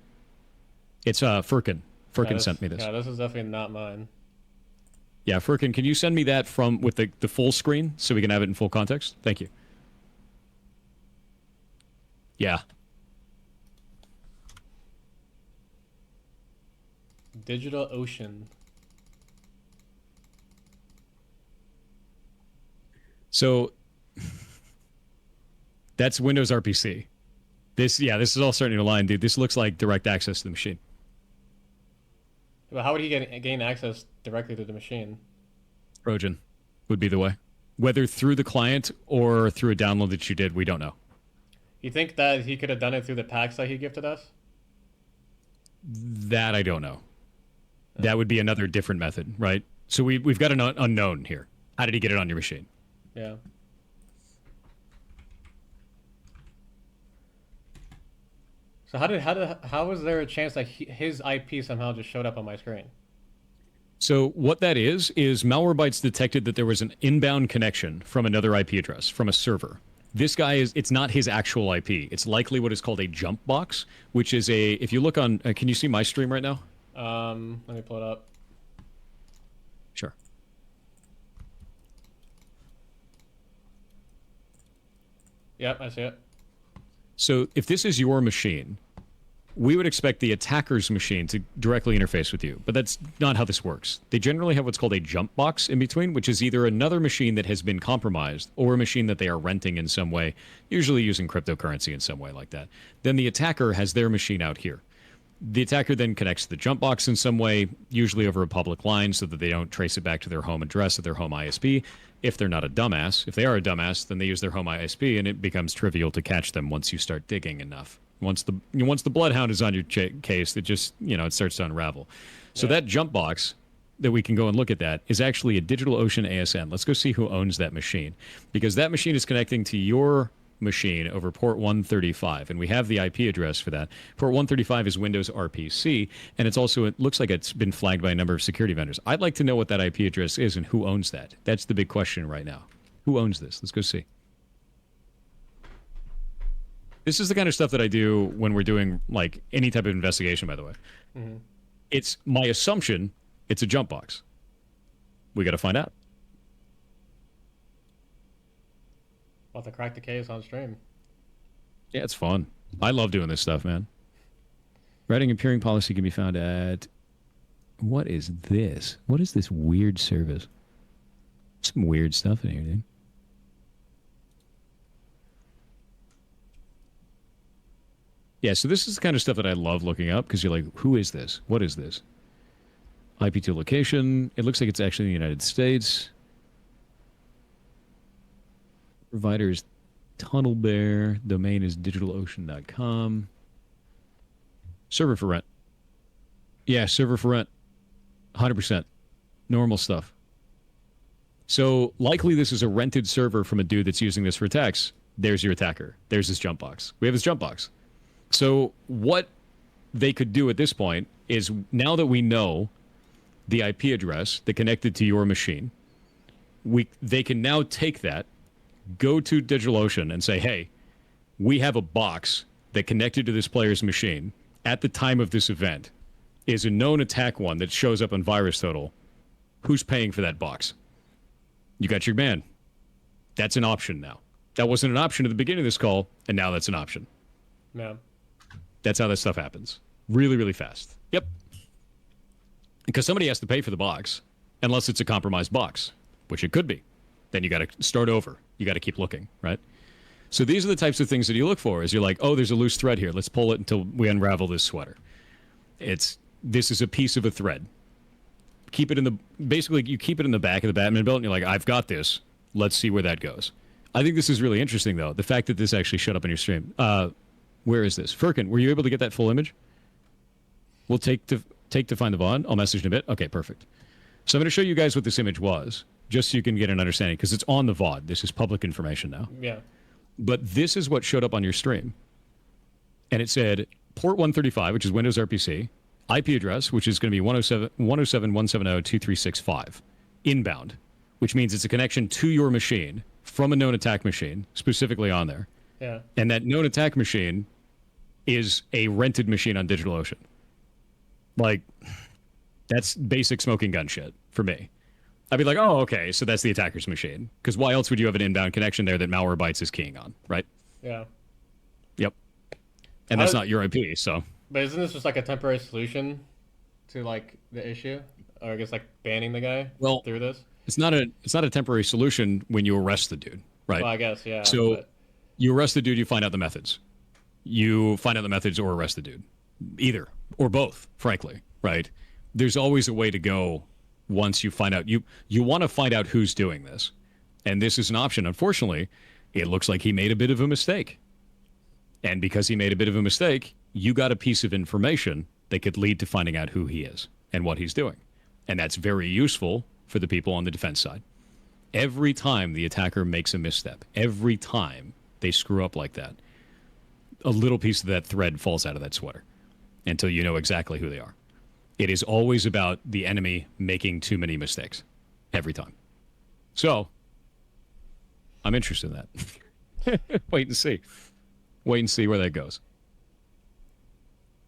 It's Furkan. Furkan sent me this. Yeah, this is definitely not mine. Yeah, Furkan, can you send me that with the full screen so we can have it in full context? Thank you. Yeah. DigitalOcean. So that's Windows RPC. This is all starting to align, dude. This looks like direct access to the machine. Well, how would he gain access directly to the machine? Trojan would be the way. Whether through the client or through a download that you did, we don't know. You think that he could have done it through the packs that he gifted us? That I don't know. That would be another different method, right? So we've got an unknown here. How did he get it on your machine? Yeah. So how was there a chance that his IP somehow just showed up on my screen? So what that is Malwarebytes detected that there was an inbound connection from another IP address, from a server. This guy it's not his actual IP. It's likely what is called a jump box, which is if you look on, can you see my stream right now? Let me pull it up. Sure. Yep, I see it. So if this is your machine, we would expect the attacker's machine to directly interface with you, but that's not how this works. They generally have what's called a jump box in between, which is either another machine that has been compromised or a machine that they are renting in some way, usually using cryptocurrency in some way like that. Then the attacker has their machine out here. The attacker then connects to the jump box in some way, usually over a public line so that they don't trace it back to their home address or their home ISP. If they're not a dumbass, if they are a dumbass, then they use their home ISP and it becomes trivial to catch them once you start digging enough. Once the bloodhound is on your case, it just, it starts to unravel. So that jump box that we can go and look at that is actually a DigitalOcean ASN. Let's go see who owns that machine, because that machine is connecting to your machine over port 135, and we have the IP address for that. Port 135 is Windows RPC, and it looks like it's been flagged by a number of security vendors. I'd like to know what that IP address is and who owns that. That's the big question right now. Who owns this? Let's go see. This is the kind of stuff that I do when we're doing like any type of investigation, by the way. Mm-hmm. It's my assumption it's a jump box. We got to find out. About to crack the case on stream. Yeah, it's fun. I love doing this stuff, man. Writing and peering policy can be found at... What is this? What is this weird service? Some weird stuff in here, dude. Yeah, so this is the kind of stuff that I love looking up, because you're like, who is this? What is this? IP2 location. It looks like it's actually in the United States. Provider is TunnelBear. Domain is digitalocean.com. Server for rent. Yeah, server for rent. 100%. Normal stuff. So likely this is a rented server from a dude that's using this for attacks. There's your attacker. There's his jump box. We have his jump box. So what they could do at this point is, now that we know the IP address that connected to your machine, they can now take that, go to DigitalOcean and say, hey, we have a box that connected to this player's machine at the time of this event is a known attack one that shows up on Virus Total, who's paying for that box? You got your man. That's an option now. That wasn't an option at the beginning of this call, and now that's an option. Yeah. That's how that stuff happens. Really, really fast. Yep. Because somebody has to pay for the box, unless it's a compromised box, which it could be. Then you got to start over. You got to keep looking, right? So these are the types of things that you look for. Is you're like, oh, there's a loose thread here. Let's pull it until we unravel this sweater. This is a piece of a thread. Keep it in the basically you keep it in the back of the Batman belt, and you're like, I've got this. Let's see where that goes. I think this is really interesting, though. The fact that this actually showed up on your stream. Where is this? Firkin, were you able to get that full image? We'll take to find the VOD. I'll message in a bit. Okay, perfect. So I'm going to show you guys what this image was, just so you can get an understanding, because it's on the VOD. This is public information now. Yeah. But this is what showed up on your stream. And it said port 135, which is Windows RPC, IP address, which is going to be 107.170.2365, inbound, which means it's a connection to your machine from a known attack machine, specifically on there. Yeah. And that known attack machine is a rented machine on DigitalOcean. Like, that's basic smoking gun shit for me. I'd be like, oh, okay, so that's the attacker's machine. Because why else would you have an inbound connection there that Malwarebytes is keying on, right? Yeah. Yep. And that's not your IP, so. But isn't this just like a temporary solution to like the issue, or I guess like banning the guy through this? It's not a temporary solution when you arrest the dude, right? Well, I guess, yeah. So you arrest the dude, you find out the methods. You find out the methods or arrest the dude. Either or both, frankly, right? There's always a way to go once you find out. You want to find out who's doing this. And this is an option. Unfortunately, it looks like he made a bit of a mistake. And because he made a bit of a mistake, you got a piece of information that could lead to finding out who he is and what he's doing. And that's very useful for the people on the defense side. Every time the attacker makes a misstep, every time they screw up like that, a little piece of that thread falls out of that sweater until you know exactly who they are. It is always about the enemy making too many mistakes every time. So I'm interested in that. Wait and see. Wait and see where that goes.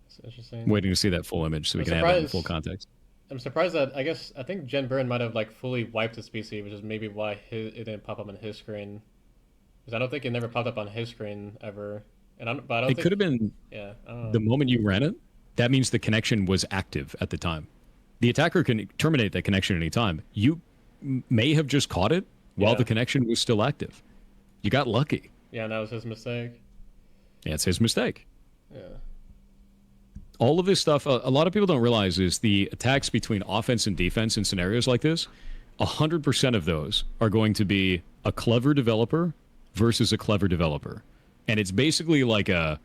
That's interesting. Waiting to see that full image so we can have it in full context. I'm surprised that I think Jen Burn might have like fully wiped his PC, which is maybe why it didn't pop up on his screen. Because I don't think it never popped up on his screen ever. And I don't think, could have been the moment you ran it. That means the connection was active at the time. The attacker can terminate that connection at any time. You may have just caught it while the connection was still active. You got lucky. Yeah, and that was his mistake. Yeah, it's his mistake. Yeah. All of this stuff, a lot of people don't realize is the attacks between offense and defense in scenarios like this, 100% of those are going to be a clever developer versus a clever developer. And it's basically like a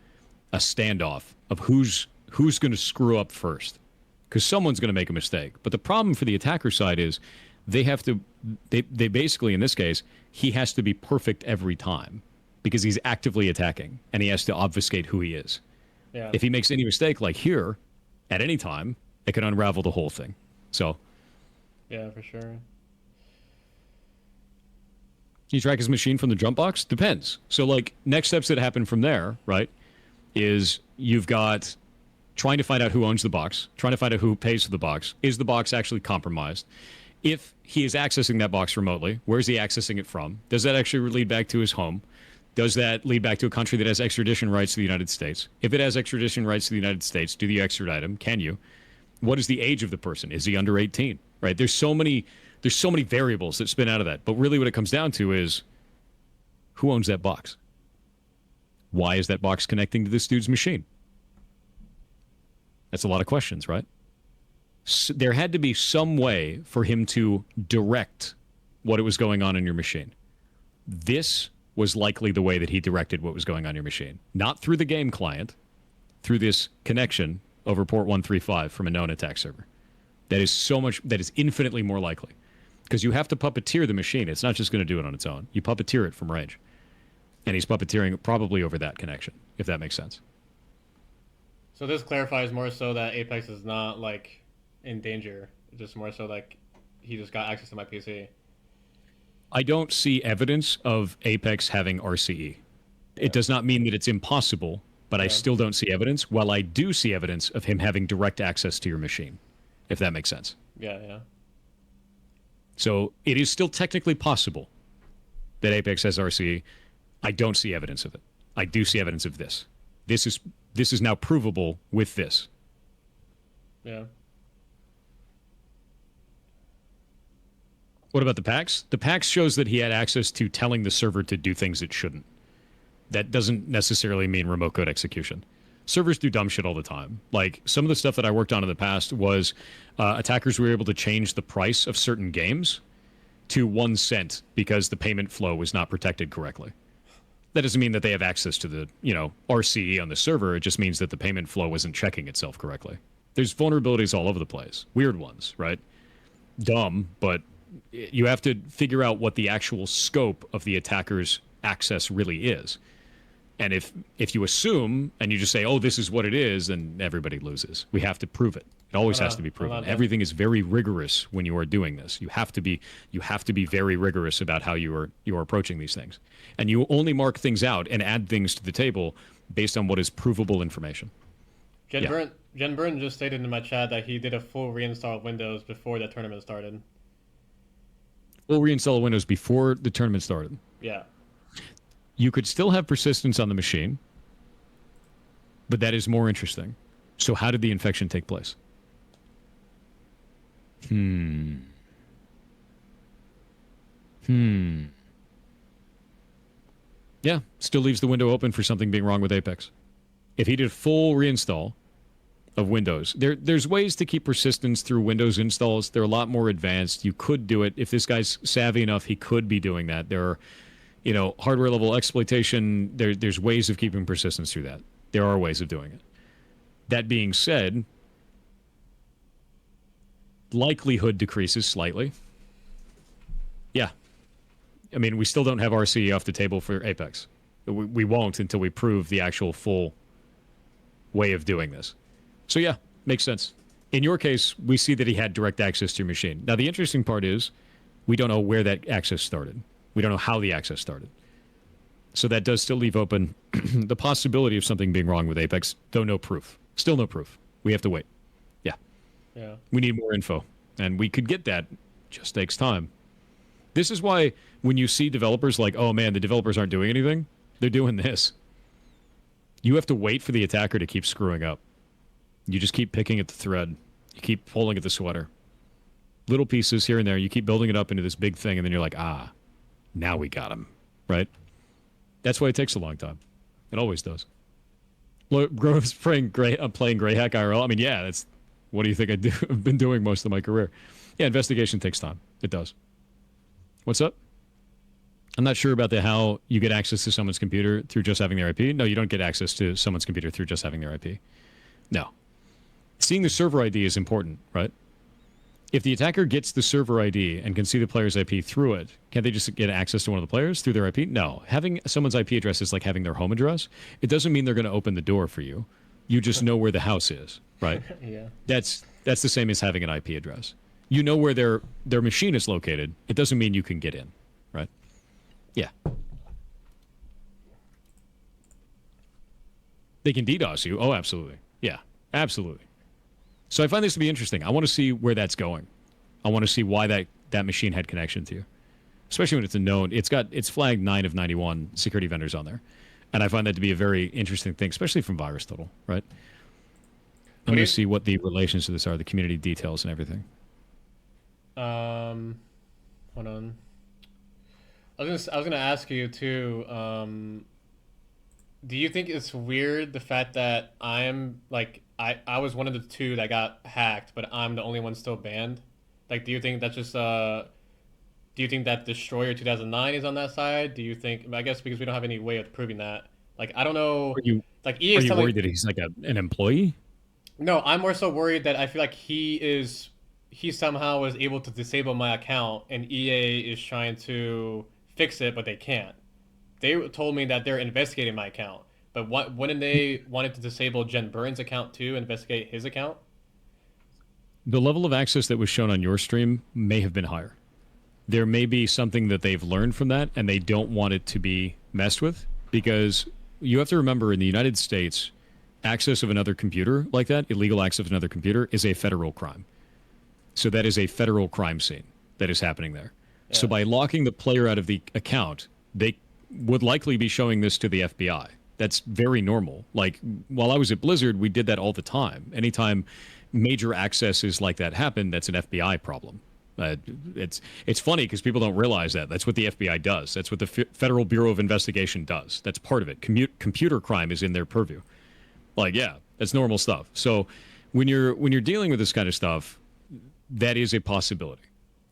standoff of who's going to screw up first, because someone's going to make a mistake. But the problem for the attacker side is they basically, in this case, he has to be perfect every time because he's actively attacking and he has to obfuscate who he is. Yeah. If he makes any mistake, like here, at any time, it can unravel the whole thing. So. Yeah, for sure. Can you track his machine from the jump box? Depends. So, like, next steps that happen from there, right, is you've got trying to find out who owns the box, trying to find out who pays for the box. Is the box actually compromised? If he is accessing that box remotely, where is he accessing it from? Does that actually lead back to his home? Does that lead back to a country that has extradition rights to the United States? If it has extradition rights to the United States, do you extradite him? Can you? What is the age of the person? Is he under 18? Right? There's so many variables that spin out of that. But really what it comes down to is who owns that box? Why is that box connecting to this dude's machine? That's a lot of questions, right? So there had to be some way for him to direct what was going on in your machine. This was likely the way that he directed what was going on in your machine. Not through the game client, through this connection over port 135 from a known attack server. That is infinitely more likely. Because you have to puppeteer the machine. It's not just going to do it on its own. You puppeteer it from range. And he's puppeteering probably over that connection, if that makes sense. So this clarifies more so that Apex is not like in danger. It's just more so like he just got access to my PC. I don't see evidence of Apex having RCE. It does not mean that it's impossible, but I Yeah. still don't see evidence, while I do see evidence of him having direct access to your machine, if that makes sense. Yeah. Yeah. So it is still technically possible that Apex has RCE. I don't see evidence of it. I do see evidence of this. This is now provable with this. Yeah. What about the PAX? The PAX shows that he had access to telling the server to do things it shouldn't. That doesn't necessarily mean remote code execution. Servers do dumb shit all the time. Like, some of the stuff that I worked on in the past was attackers were able to change the price of certain games to 1 cent because the payment flow was not protected correctly. That doesn't mean that they have access to the, RCE on the server. It just means that the payment flow wasn't checking itself correctly. There's vulnerabilities all over the place. Weird ones, right? Dumb, but you have to figure out what the actual scope of the attacker's access really is. And if you assume and you just say, oh, this is what it is, then everybody loses. We have to prove it. It always has to be proven. Everything is very rigorous when you are doing this. You have to be very rigorous about how you are approaching these things. And you only mark things out and add things to the table based on what is provable information. Jen Burton just stated in my chat that he did a full reinstall of Windows before the tournament started. Full reinstall of Windows before the tournament started. Yeah. You could still have persistence on the machine, but that is more interesting. So how did the infection take place? Yeah, still leaves the window open for something being wrong with Apex. If he did full reinstall of Windows, there's ways to keep persistence through Windows installs. They're a lot more advanced. You could do it. If this guy's savvy enough, he could be doing that. There are, hardware level exploitation. There's ways of keeping persistence through that. There are ways of doing it. That being said, likelihood decreases slightly. Yeah. I mean, we still don't have RCE off the table for Apex. We won't until we prove the actual full way of doing this. So yeah, makes sense. In your case, we see that he had direct access to your machine. Now, the interesting part is we don't know where that access started. We don't know how the access started. So that does still leave open the possibility of something being wrong with Apex, though no proof. Still no proof. We have to wait. Yeah. Yeah. We need more info. And we could get that. Just takes time. This is why when you see developers like, oh man, the developers aren't doing anything, they're doing this. You have to wait for the attacker to keep screwing up. You just keep picking at the thread. You keep pulling at the sweater. Little pieces here and there. You keep building it up into this big thing, and then you're like, now we got him. Right? That's why it takes a long time. It always does. Grove's playing Greyhack IRL. I mean, yeah, that's what do you think I do? I've been doing most of my career. Yeah, investigation takes time. It does. What's up? I'm not sure about how you get access to someone's computer through just having their IP. No, you don't get access to someone's computer through just having their IP. No. Seeing the server ID is important, right? If the attacker gets the server ID and can see the player's IP through it, can't they just get access to one of the players through their IP? No. Having someone's IP address is like having their home address. It doesn't mean they're going to open the door for you. You just know where the house is, right? Yeah. That's the same as having an IP address. You know where their machine is located. It doesn't mean you can get in, right? Yeah. They can DDoS you. Oh, absolutely. Yeah, absolutely. So I find this to be interesting. I want to see where that's going. I want to see why that machine had connection to you. Especially when it's a known, it's flagged 9 of 91 security vendors on there. And I find that to be a very interesting thing, especially from VirusTotal, right? I'm going to see what the relations to this are, the community details and everything. Hold on. I was gonna ask you too. Do you think it's weird the fact that I'm like I was one of the two that got hacked, but I'm the only one still banned? Like, do you think that's just do you think that Destroyer2009 is on that side? Do you think? I guess because we don't have any way of proving that. Like, I don't know. Like, EA are you worried that he's like an employee? No, I'm more so worried that I feel like he somehow was able to disable my account, and EA is trying to fix it, but they can't. They told me that they're investigating my account, but wouldn't they wanted to disable Jen Burns' account too, investigate his account? The level of access that was shown on your stream may have been higher. There may be something that they've learned from that, and they don't want it to be messed with, because you have to remember in the United States, access of another computer like that, illegal access of another computer, is a federal crime. So that is a federal crime scene that is happening there. So Yeah. by locking the player out of the account, they would likely be showing this to the FBI. That's very normal. Like while I was at Blizzard, we did that all the time. Anytime major accesses like that happen, that's an FBI problem. It's funny because people don't realize that. That's what the FBI does. That's what the Federal Bureau of Investigation does. That's part of it. Computer crime is in their purview. Like, yeah, that's normal stuff. So when you're dealing with this kind of stuff, that is a possibility.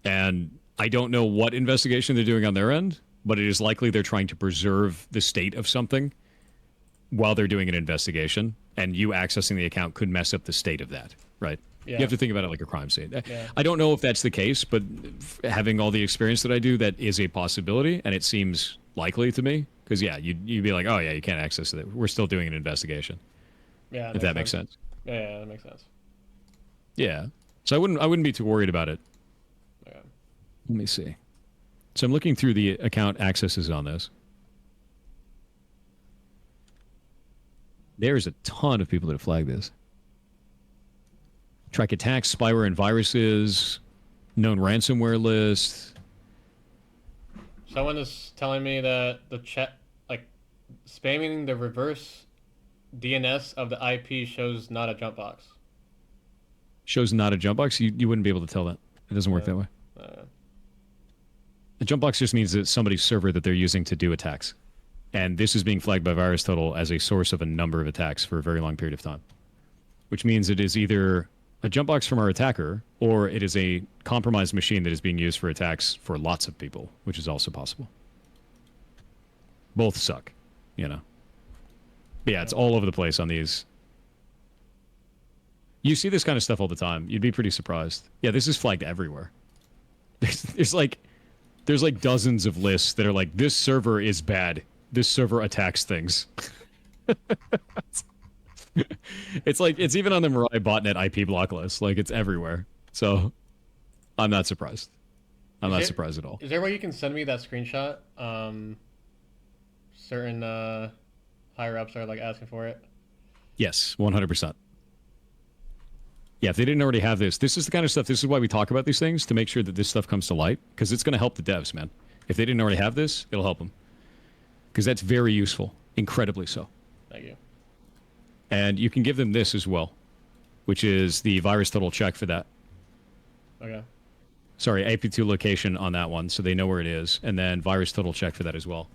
And I don't know what investigation they're doing on their end, but it is likely they're trying to preserve the state of something while they're doing an investigation. And you accessing the account could mess up the state of that, right? Yeah. You have to think about it like a crime scene. Yeah. I don't know if that's the case, but having all the experience that I do, that is a possibility, and it seems likely to me. Because, yeah, you'd be like, oh, yeah, you can't access it. We're still doing an investigation. Yeah. If that makes sense. Yeah, that makes sense. Yeah. So I wouldn't be too worried about it. Okay. Let me see. So I'm looking through the account accesses on this. There's a ton of people that have flagged this. Track attacks, spyware, and viruses. Known ransomware list. Someone is telling me that the chat, like, spamming the reverse DNS of the IP shows not a jump box. Shows not a jump box. You wouldn't be able to tell that. It doesn't work that way. The jump box just means that somebody's server that they're using to do attacks. And this is being flagged by VirusTotal as a source of a number of attacks for a very long period of time. Which means it is either a jump box from our attacker, or it is a compromised machine that is being used for attacks for lots of people, which is also possible. Both suck, you know. But yeah, it's all over the place on these. You see this kind of stuff all the time. You'd be pretty surprised. Yeah, this is flagged everywhere. There's like dozens of lists that are like, this server is bad. This server attacks things. It's like, it's even on the Mirai botnet IP block list. Like, it's everywhere. So, I'm not surprised. I'm not surprised at all. Is there a way you can send me that screenshot? Certain higher ups are like asking for it. Yes, 100%. Yeah, if they didn't already have this is the kind of stuff, this is why we talk about these things, to make sure that this stuff comes to light, because it's going to help the devs, man. If they didn't already have this, it'll help them. Because that's very useful, incredibly so. Thank you. And you can give them this as well, which is the VirusTotal check for that. Okay. Sorry, AP2 location on that one, so they know where it is, and then VirusTotal check for that as well,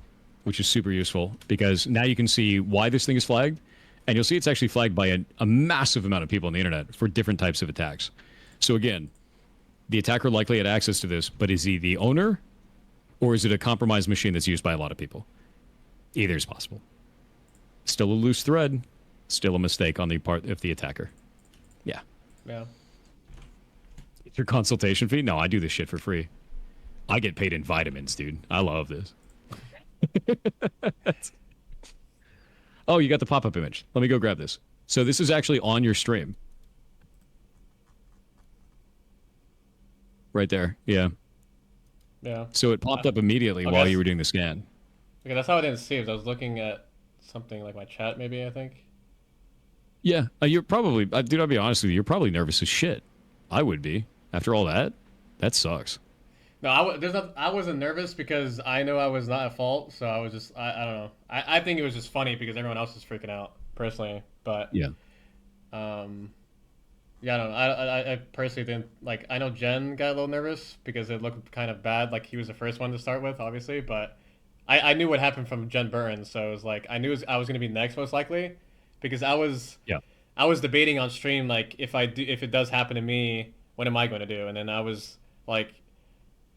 which is super useful, because now you can see why this thing is flagged, and you'll see it's actually flagged by a massive amount of people on the internet for different types of attacks. So again, the attacker likely had access to this, but is he the owner, or is it a compromised machine that's used by a lot of people? Either is possible. Still a loose thread. Still a mistake on the part of the attacker. Yeah. Yeah. It's your consultation fee? No, I do this shit for free. I get paid in vitamins, dude. I love this. Oh, you got the pop-up image. Let me go grab this. So this is actually on your stream. Right there. Yeah. Yeah. So it popped up immediately while you were doing the scan. Okay, that's how I didn't see it. I was looking at something like my chat, maybe, I think. Yeah, you're probably, dude, I'll be honest with you, you're probably nervous as shit. I would be. After all that, that sucks. No, I wasn't nervous because I know I was not at fault, so I was just, I don't know. I think it was just funny because everyone else was freaking out, personally, but... Yeah. Yeah, I don't know. I personally didn't, like, I know Jen got a little nervous because it looked kind of bad, like he was the first one to start with, obviously, but I knew what happened from Jen Burton, so it was like, I knew I was going to be next, most likely. Because I was debating on stream, like, if it does happen to me, what am I going to do? And then I was like,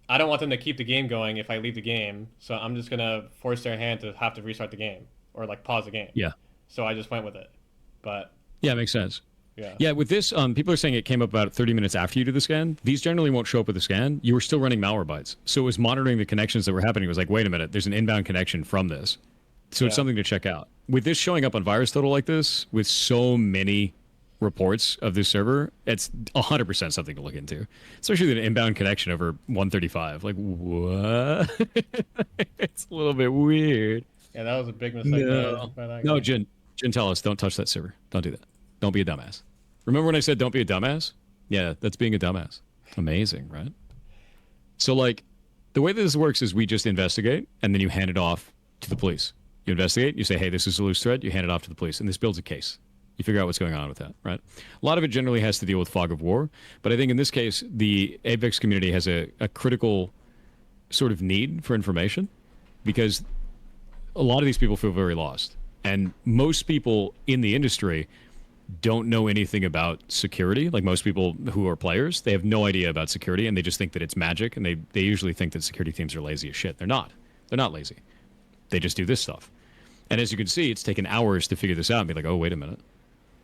I don't want them to keep the game going if I leave the game, so I'm just gonna force their hand to have to restart the game or like pause the game. Yeah. So I just went with it, but yeah, it makes sense. Yeah. Yeah, with this, people are saying it came up about 30 minutes after you did the scan. These generally won't show up with the scan. You were still running malware bytes, so it was monitoring the connections that were happening. It was like, wait a minute, there's an inbound connection from this, so it's something to check out. With this showing up on VirusTotal like this, with so many reports of this server, it's 100% something to look into. Especially the inbound connection over 135. Like, what? It's a little bit weird. Yeah, that was a big mistake No. by that No, guy. Jin, tell us, don't touch that server. Don't do that. Don't be a dumbass. Remember when I said don't be a dumbass? Yeah, that's being a dumbass. Amazing, right? So, like, the way that this works is we just investigate and then you hand it off to the police. You investigate, you say, hey, this is a loose thread, you hand it off to the police, and this builds a case. You figure out what's going on with that, right? A lot of it generally has to deal with fog of war, but I think in this case, the Apex community has a critical sort of need for information because a lot of these people feel very lost. And most people in the industry don't know anything about security. Like most people who are players, they have no idea about security and they just think that it's magic. And they usually think that security teams are lazy as shit. They're not. They're not lazy. They just do this stuff. And as you can see, it's taken hours to figure this out and be like, oh, wait a minute.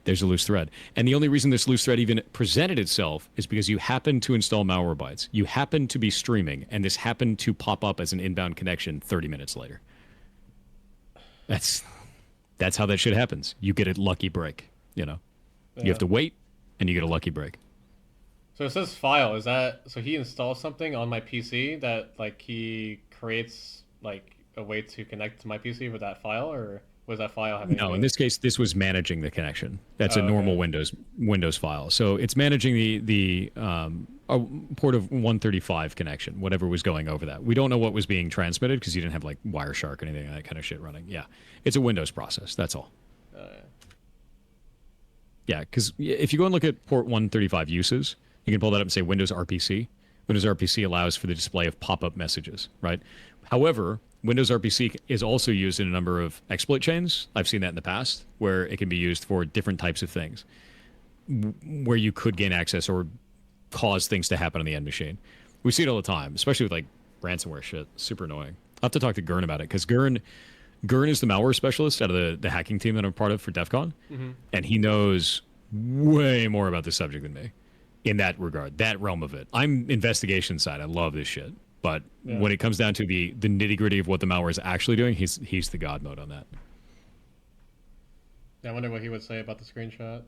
There's a loose thread. And the only reason this loose thread even presented itself is because you happened to install Malwarebytes. You happened to be streaming, and this happened to pop up as an inbound connection 30 minutes later. That's how that shit happens. You get a lucky break, you know? You Yeah. have to wait, and you get a lucky break. So it says file. Is that so? He installs something on my PC that like he creates like a way to connect to my PC with that file, or was that file having? No, in this case, this was managing the connection. That's Oh, a normal okay. Windows file. So it's managing the port of 135 connection, whatever was going over that. We don't know what was being transmitted because you didn't have like Wireshark or anything like that kind of shit running. Yeah, it's a Windows process. That's all. Oh, yeah. Yeah, because if you go and look at port 135 uses, you can pull that up and say Windows RPC. Windows RPC allows for the display of pop-up messages, right? However, Windows RPC is also used in a number of exploit chains. I've seen that in the past, where it can be used for different types of things, where you could gain access or cause things to happen on the end machine. We see it all the time, especially with like ransomware shit. Super annoying. I'll have to talk to Gurn about it because Gurn is the malware specialist out of the hacking team that I'm part of for DEF CON, and he knows way more about this subject than me in that regard, that realm of it. I'm investigation side. I love this shit. But Yeah. when it comes down to the nitty gritty of what the malware is actually doing, he's the god mode on that. Yeah, I wonder what he would say about the screenshot.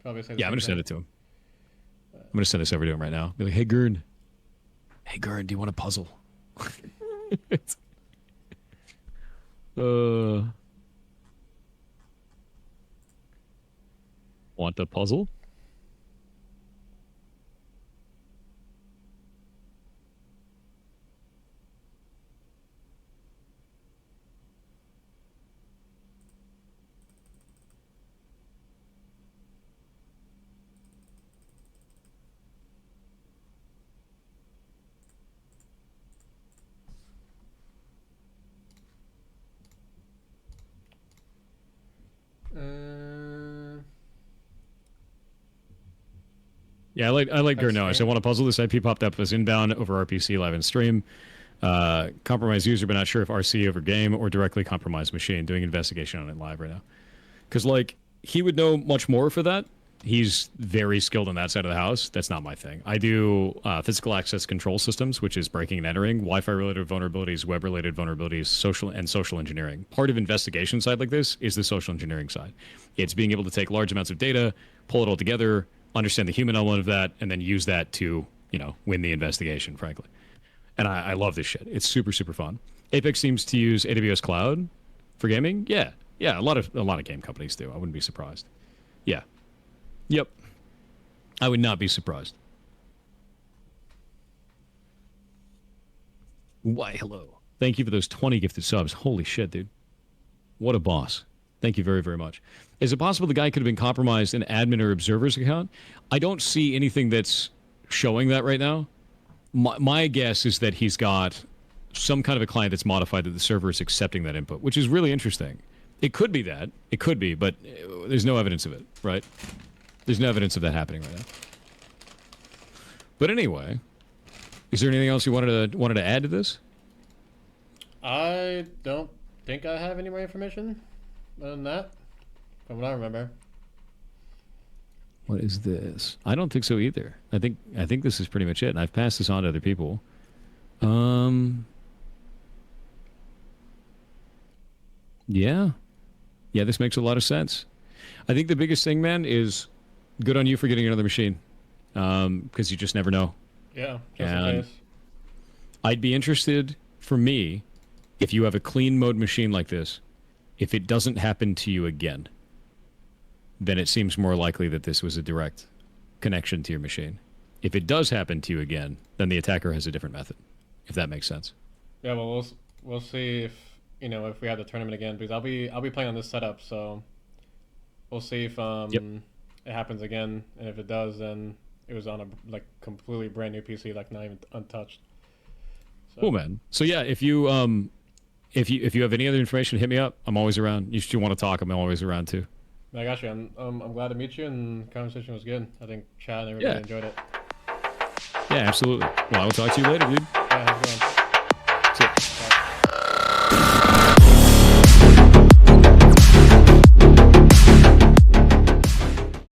Probably say the Yeah, I'm same gonna thing. send it to him. I'm gonna send this over to him right now. Be like, hey Gurn, do you want a puzzle? uh, want a puzzle? Uh, Yeah, I like Gurn now. I Extreme. said, want a puzzle? This IP popped up as inbound over RPC live in stream. Compromised user, but not sure if RC over game or directly compromised machine. Doing investigation on it live right now. Because like he would know much more for that. He's very skilled on that side of the house. That's not my thing. I do physical access control systems, which is breaking and entering, Wi-Fi related vulnerabilities, web related vulnerabilities, social engineering. Part of investigation side like this is the social engineering side. It's being able to take large amounts of data, pull it all together, understand the human element of that, and then use that to win the investigation. Frankly, and I love this shit. It's super super fun. Apex seems to use AWS Cloud for gaming. Yeah, a lot of game companies do. I wouldn't be surprised. Yeah. Yep. I would not be surprised. Why, hello. Thank you for those 20 gifted subs. Holy shit, dude. What a boss. Thank you very, very much. Is it possible the guy could have been compromised an admin or observer's account? I don't see anything that's showing that right now. My guess is that he's got some kind of a client that's modified that the server is accepting that input, which is really interesting. It could be that. It could be, but there's no evidence of it, right? There's no evidence of that happening right now. But anyway, is there anything else you wanted to add to this? I don't think I have any more information other than that, from what I remember. What is this? I don't think so either. I think this is pretty much it, and I've passed this on to other people. Yeah. Yeah, this makes a lot of sense. I think the biggest thing, man, is good on you for getting another machine. Because you just never know. Yeah, just in And case. I'd be interested, for me, if you have a clean mode machine like this, if it doesn't happen to you again, then it seems more likely that this was a direct connection to your machine. If it does happen to you again, then the attacker has a different method, if that makes sense. Yeah, well, we'll see if if we have the tournament again, because I'll be playing on this setup, so we'll see if Yep. it happens again, and if it does, then it was on a like completely brand new PC, like not even untouched. Cool, So man. So yeah, if you have any other information, hit me up. I'm always around. You should want to talk. I'm always around too. I got you. I'm glad to meet you, and the conversation was good. I think Chad and everybody Yeah. enjoyed it. Yeah, absolutely. Well, I will talk to you later, dude. Yeah, how's it going?